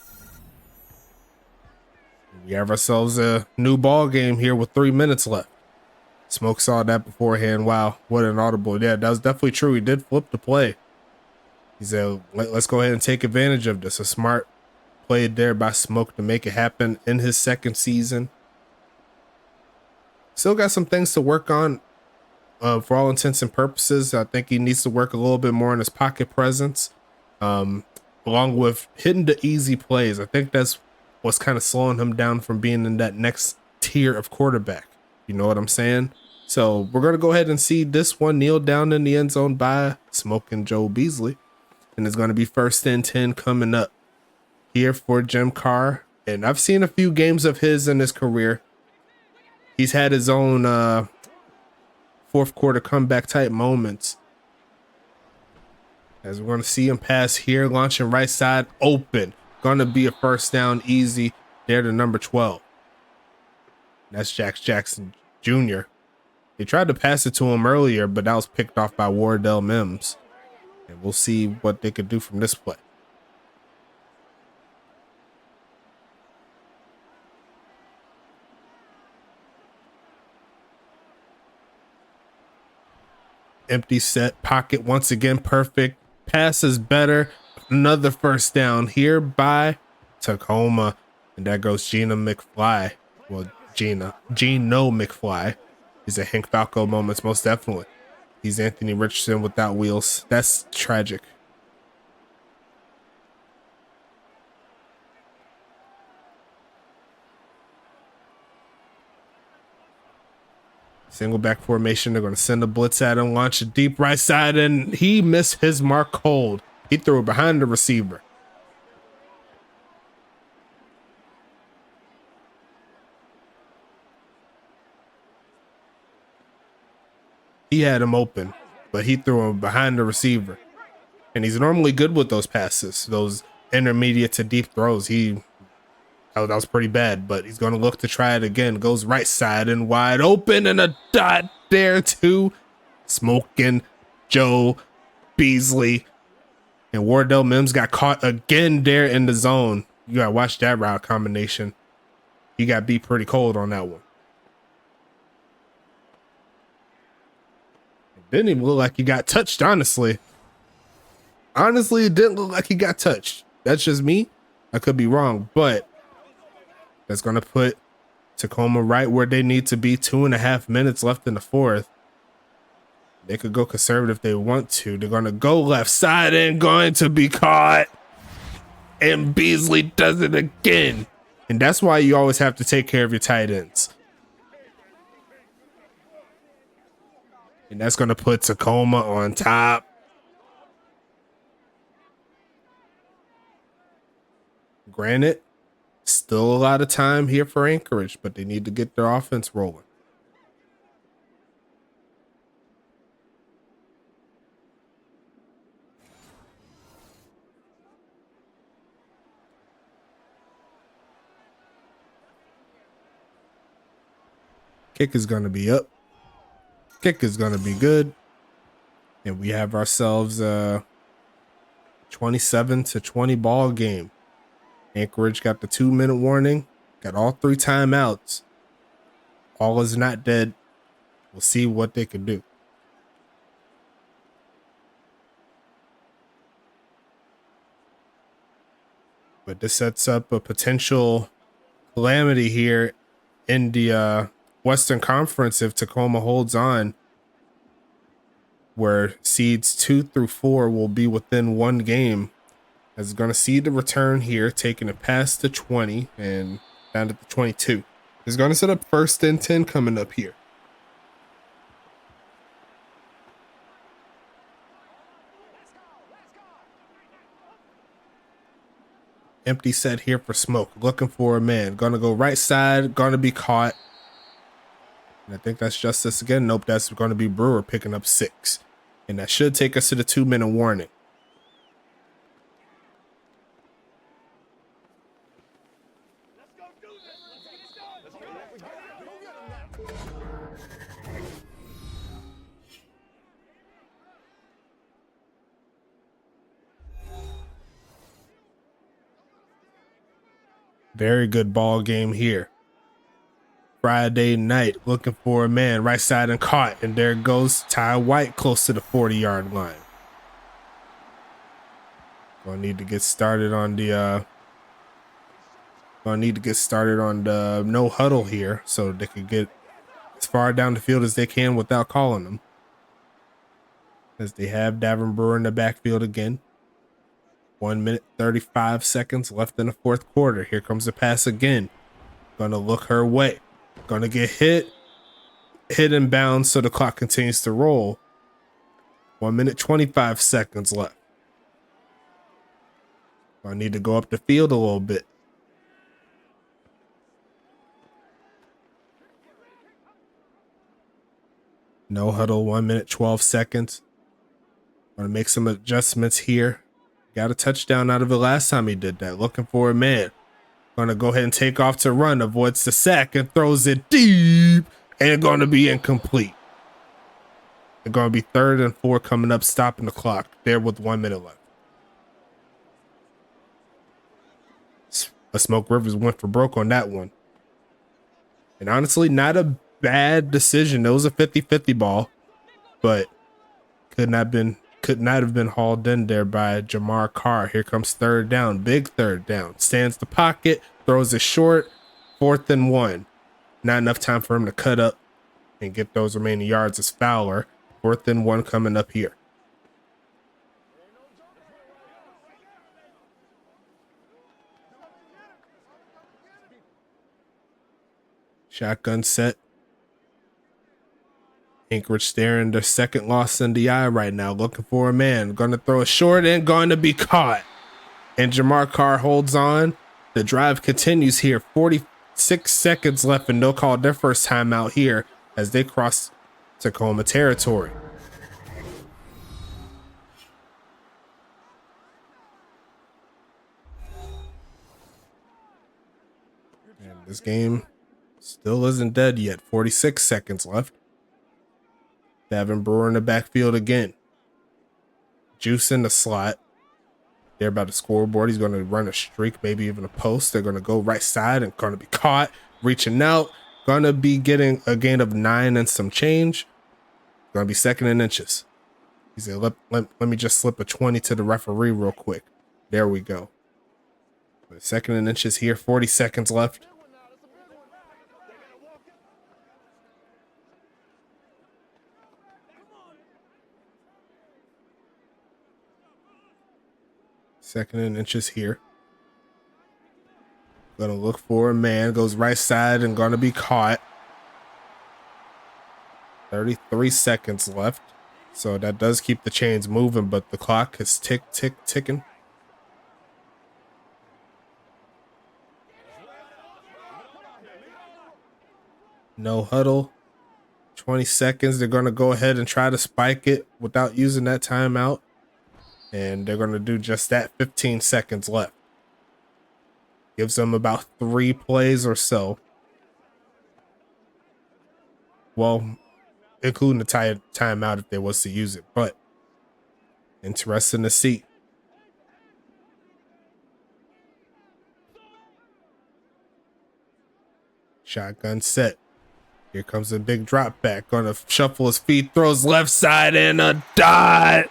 Speaker 1: We have ourselves a new ball game here with 3 minutes left. Smoke saw that beforehand. Wow, what an audible. Yeah, that was definitely true. He did flip the play. He said, let's go ahead and take advantage of this. A smart play there by Smoke to make it happen in his 2nd season. Still got some things to work on. For all intents and purposes, I think he needs to work a little bit more on his pocket presence. Along with hitting the easy plays. I think that's what's kind of slowing him down from being in that next tier of quarterback. You know what I'm saying? So we're going to go ahead and see this one kneeled down in the end zone by Smoke and Joe Beasley. And it's going to be 1st and 10 coming up here for Jim Carr. And I've seen a few games of his in his career. He's had his own fourth quarter comeback type moments. As we're going to see him pass here, launching right side open. Going to be a 1st down easy there to number 12. That's Jax Jackson Jr. They tried to pass it to him earlier, but that was picked off by Wardell Mims. And we'll see what they could do from this play. Empty set, pocket once again, perfect. Pass is better. Another first down here by Tacoma. And that goes Gino McFly. Well, Gino McFly. He's a Hank Falco moments, most definitely. He's Anthony Richardson without wheels. That's tragic. Single back formation. They're going to send a blitz at him, launch a deep right side, and he missed his mark cold. He threw it behind the receiver. He had him open, but he threw him behind the receiver. And he's normally good with those passes, those intermediate to deep throws. That was pretty bad, but he's going to look to try it again. Goes right side and wide open, and a dot there too. Smoking Joe Beasley. And Wardell Mims got caught again there in the zone. You got to watch that route combination. He got beat pretty cold on that one. It didn't even look like he got touched, honestly. Honestly, it didn't look like he got touched. That's just me. I could be wrong, but that's going to put Tacoma right where they need to be. 2.5 minutes left in the fourth. They could go conservative if they want to. They're going to go left side and going to be caught. And Beasley does it again. And that's why you always have to take care of your tight ends. And that's going to put Tacoma on top. Granted, still a lot of time here for Anchorage, but they need to get their offense rolling. Kick is going to be up. Kick is going to be good. And we have ourselves a 27-20 ball game. Anchorage got the 2-minute warning. Got all 3 timeouts. All is not dead. We'll see what they can do. But this sets up a potential calamity here in the Western Conference if Tacoma holds on, where seeds 2 through 4 will be within 1 game. As it's going to see the return here, taking it past the 20 and down to the 22. It's going to set up 1st and 10 coming up here. Empty set here for Smoke. Looking for a man. Going to go right side. Going to be caught. And I think that's Justice again. Nope, that's going to be Brewer picking up 6. And that should take us to the 2-minute warning. Very good ball game here. Friday night, looking for a man, right side and caught. And there goes Ty White close to the 40-yard line. Gonna need to get started on the no huddle here so they can get as far down the field as they can without calling them. As they have Davin Brewer in the backfield again. 1 minute, 35 seconds left in the fourth quarter. Here comes the pass again. Gonna look her way. Gonna get hit and bounce so the clock continues to roll. 1 minute, 25 seconds left. I need to go up the field a little bit. No huddle, 1 minute, 12 seconds. Gonna make some adjustments here. Got a touchdown out of it last time he did that. Looking for a man. Gonna go ahead and take off to run. Avoids the sack and throws it deep. And gonna be incomplete. They're going to be 3rd and 4 coming up, stopping the clock there with 1 minute left. Smoke Rivers went for broke on that one. And honestly, not a bad decision. It was a 50-50 ball, but could not have been hauled in there by Jamar Carr. Here comes 3rd down, big 3rd down. Stands the pocket, throws it short, 4th and 1. Not enough time for him to cut up and get those remaining yards as Fowler. 4th and 1 coming up here. Shotgun set. Anchorage staring their 2nd loss in the eye right now, looking for a man. Going to throw a short and going to be caught. And Jamar Carr holds on. The drive continues here. 46 seconds left, and they'll call their first timeout here as they cross Tacoma territory. And this game still isn't dead yet. 46 seconds left. Davin Brewer in the backfield again. Juice in the slot. They're about the scoreboard. He's going to run a streak, maybe even a post. They're going to go right side and going to be caught. Reaching out. Going to be getting a gain of 9 and some change. Going to be 2nd and inches. He said, let me just slip a 20 to the referee real quick. There we go. 2nd and inches here. 40 seconds left. Second and inches here. Gonna look for a man. Goes right side and gonna be caught. 33 seconds left. So that does keep the chains moving, but the clock is ticking. No huddle. 20 seconds. They're gonna go ahead and try to spike it without using that timeout. And they're going to do just that. 15 seconds left. Gives them about 3 plays or so. Well, including the timeout if they was to use it. But interesting to see. Shotgun set. Here comes a big drop back. Going to shuffle his feet. Throws left side and a dot.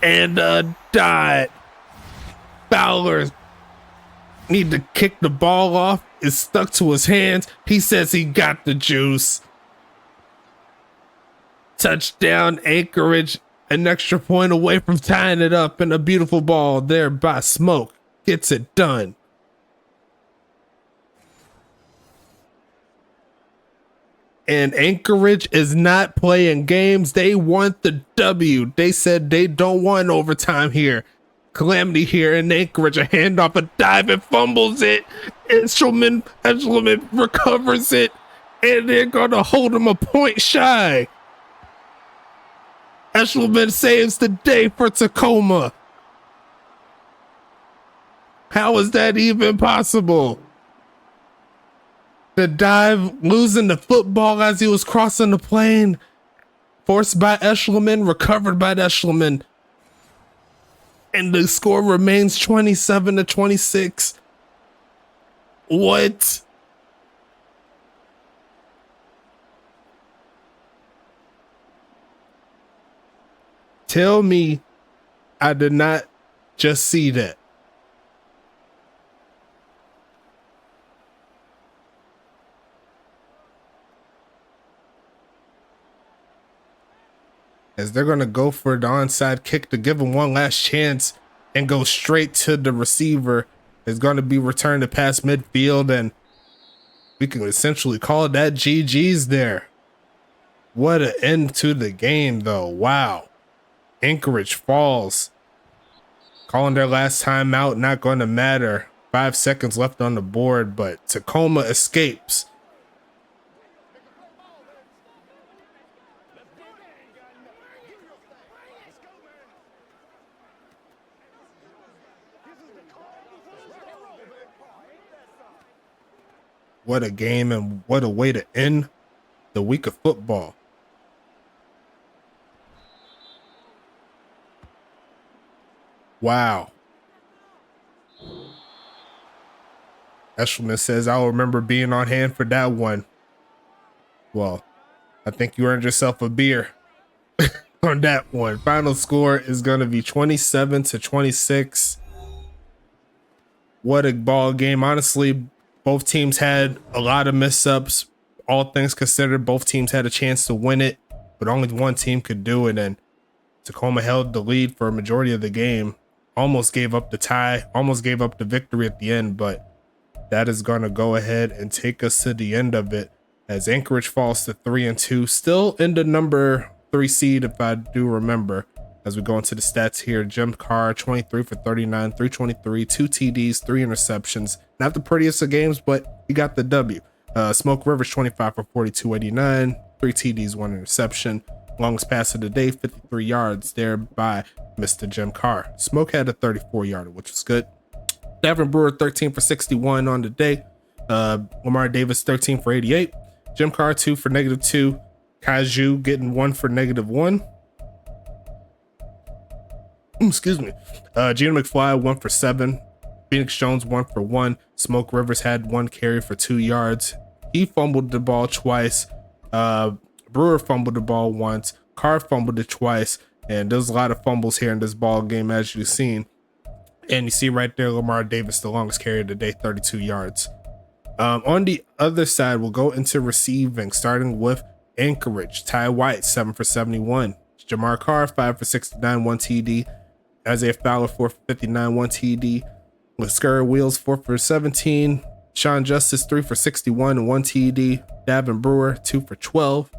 Speaker 1: And a dot. Fowler need to kick the ball off. It's stuck to his hands. He says he got the juice. Touchdown, Anchorage. An extra point away from tying it up. And a beautiful ball there by Smoke. Gets it done. And Anchorage is not playing games. They want the W. They said they don't want overtime here. Calamity here in Anchorage. A handoff, a dive, and fumbles it. Eshelman recovers it. And they're going to hold him a point shy. Eshelman saves the day for Tacoma. How is that even possible? The dive, losing the football as he was crossing the plane. Forced by Eshelman, recovered by Eshelman. And the score remains 27-26. What? Tell me I did not just see that. As they're going to go for the onside kick to give him one last chance and go straight to the receiver. Is going to be returned to past midfield, and we can essentially call that GG's there. What an end to the game, though. Wow. Anchorage falls. Calling their last time out, not going to matter. 5 seconds left on the board, but Tacoma escapes. What a game, and what a way to end the week of football. Wow. Eshelman says, I'll remember being on hand for that one. Well, I think you earned yourself a beer on that one. Final score is going to be 27-26. What a ball game. Honestly, both teams had a lot of miss-ups. All things considered, both teams had a chance to win it, but only one team could do it. And Tacoma held the lead for a majority of the game. Almost gave up the tie, almost gave up the victory at the end, but that is going to go ahead and take us to the end of it as Anchorage falls to 3-2, still in the number 3 seed, if I do remember. As we go into the stats here, Jim Carr, 23 for 39, 323, 2 TDs, 3 interceptions. Not the prettiest of games, but he got the W. Smoke Rivers, 25 for 42, 89, 3 TDs, 1 interception. Longest pass of the day, 53 yards there by Mr. Jim Carr. Smoke had a 34-yarder, which was good. Davin Brewer, 13 for 61 on the day. Lamar Davis, 13 for 88. Jim Carr, 2 for -2. Kaiju getting 1 for -1. Excuse me. Gino McFly, 1 for 7. Phoenix Jones, 1 for 1. Smoke Rivers had 1 carry for 2 yards. He fumbled the ball twice. Brewer fumbled the ball once. Carr fumbled it twice. And there's a lot of fumbles here in this ball game, as you've seen. And you see right there, Lamar Davis, the longest carry of the day, 32 yards. On the other side, we'll go into receiving, starting with Anchorage. Ty White, 7 for 71. Jamar Carr, 5 for 69, 1 TD. Isaiah Fowler, 4 for 59, 1 TD. Lascurry Wheels, 4 for 17. Sean Justice, 3 for 61 and 1 TD. Davin Brewer, 2 for 12.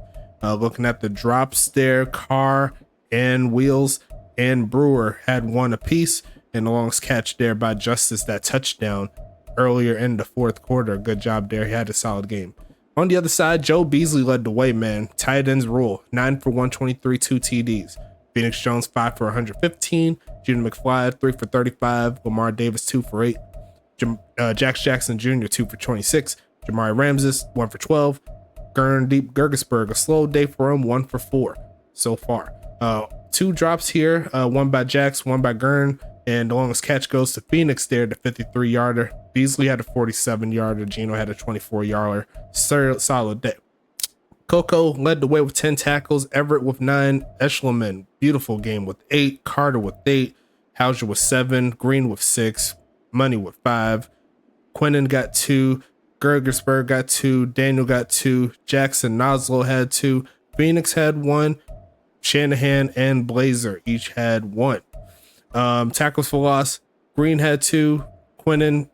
Speaker 1: Looking at the drops there, Carr and Wheels and Brewer had 1 apiece. And the longest catch there by Justice, that touchdown earlier in the 4th quarter. Good job there. He had a solid game. On the other side, Joe Beasley led the way, man. Tight ends rule. 9 for 123, 2 TDs. Phoenix Jones, 5 for 115. Gino McFly, 3 for 35. Lamar Davis, 2 for 8. Jax Jackson Jr., 2 for 26. Jamari Ramses, 1 for 12. Deep Gergesberg, a slow day for him, 1 for 4 so far. 2 drops here, 1 by Jax, 1 by Gurn. And the longest catch goes to Phoenix there, the 53-yarder. Beasley had a 47-yarder. Gino had a 24-yarder. Solid day. Coco led the way with 10 tackles. Everett with 9. Eshelman, beautiful game with 8. Carter with 8. Hauser with 7. Green with 6. Money with 5. Quinnen got 2. Gergersberg got 2. Daniel got 2. Jackson Noslow had 2. Phoenix had 1. Shanahan and Blazer each had 1. Tackles for loss, Green had 2. Quinnen,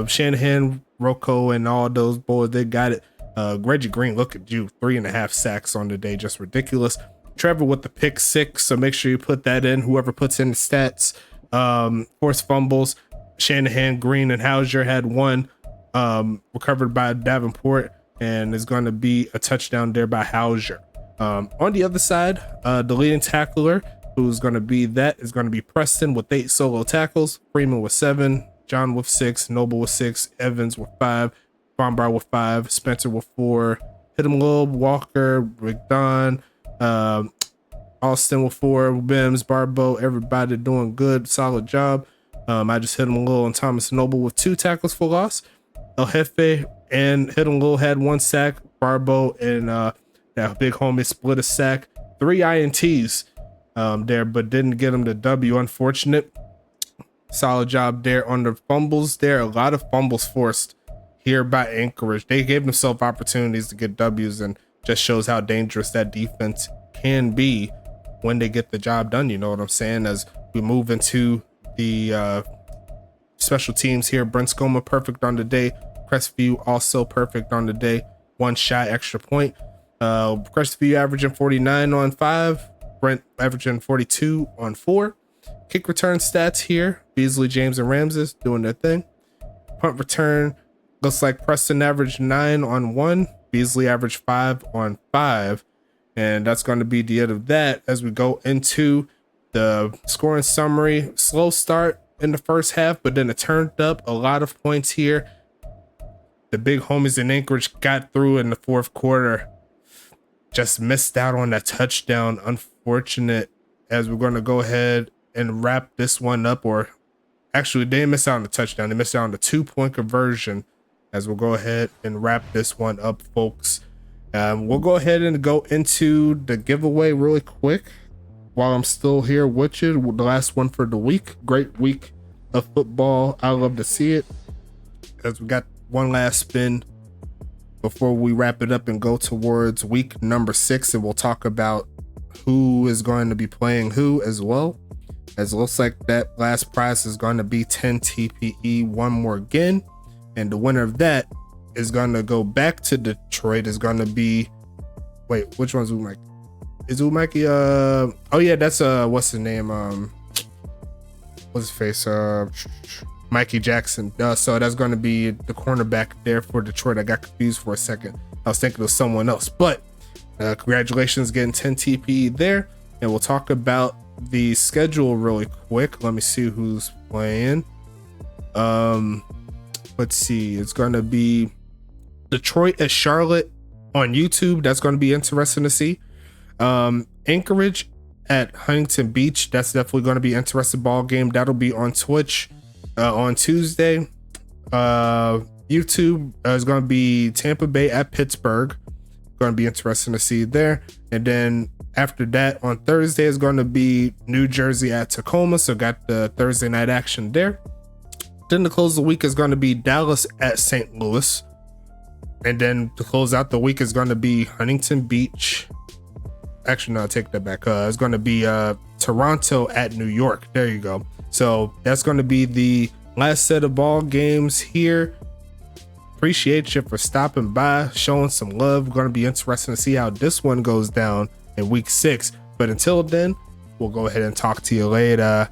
Speaker 1: Shanahan, Rocco, and all those boys, they got it. Reggie Green, look at you, 3.5 sacks on the day, just ridiculous. Trevor with the pick 6, so make sure you put that in. Whoever puts in the stats. Forced fumbles, Shanahan, Green, and Hauser had 1 recovered by Davenport, and there's going to be a touchdown there by Hauser. On the other side, the leading tackler, who's going to be is going to be Preston with 8 solo tackles, Freeman with 7, John with 6, Noble with 6, Evans with 5, Bombar with 5, Spencer with 4, Hit'em Walker, McDon, Austin with 4, Bims, Barbo, everybody doing good, solid job. I just hit him a little, and Thomas Noble with 2 tackles for loss. El Jefe and Hit him little had 1 sack. Barbo and that big homie split a sack. 3 INTs there, but didn't get him the W. Unfortunate. Solid job there on the fumbles there. A lot of fumbles forced here by Anchorage. They gave themselves opportunities to get W's, and just shows how dangerous that defense can be when they get the job done. You know what I'm saying? As we move into the special teams here, Brent Scoma perfect on the day. Crestview also perfect on the day. 1 shy extra point. Crestview averaging 49 on 5. Brent averaging 42 on 4. Kick return stats here. Beasley, James, and Ramses doing their thing. Punt return looks like Preston averaged 9 on 1. Beasley averaged 5 on 5. And that's going to be the end of that as we go into the scoring summary. Slow start in the first half, but then it turned up. A lot of points here. The big homies in Anchorage got through in the 4th quarter. Just missed out on that touchdown. Unfortunate, as we're going to go ahead and wrap this one up, or actually they didn't miss out on the touchdown. They missed out on the 2-point conversion, as we'll go ahead and wrap this one up, folks. We'll go ahead and go into the giveaway really quick while I'm still here with you. The last one for the week. Great week of football. I love to see it, as we got one last spin before we wrap it up and go towards week number 6, and we'll talk about who is going to be playing who as well. As it looks like that last prize is going to be 10 TPE one more again, and the winner of that is going to go back to Detroit. Is going to be, wait, which one's Umike? Is Umike oh yeah, that's what's his name, what's his face, Mikey Jackson. So that's going to be the cornerback there for Detroit. I got confused for a second. I was thinking it was someone else, but congratulations, getting 10 TPE there. And we'll talk about the schedule really quick. Let me see who's playing. Let's see. It's going to be Detroit at Charlotte on YouTube. That's going to be interesting to see. Anchorage at Huntington Beach. That's definitely going to be an interesting ball game. That'll be on Twitch on Tuesday. YouTube is going to be Tampa Bay at Pittsburgh. Going to be interesting to see there. And then after that, on Thursday is going to be New Jersey at Tacoma. So got the Thursday night action there. Then to close the week is going to be Dallas at St. Louis. And then to close out the week is going to be Huntington Beach. Actually, no, I'll take that back. It's going to be Toronto at New York. There you go. So that's going to be the last set of ball games here. Appreciate you for stopping by, showing some love. Going to be interesting to see how this one goes down in week 6. But until then, we'll go ahead and talk to you later.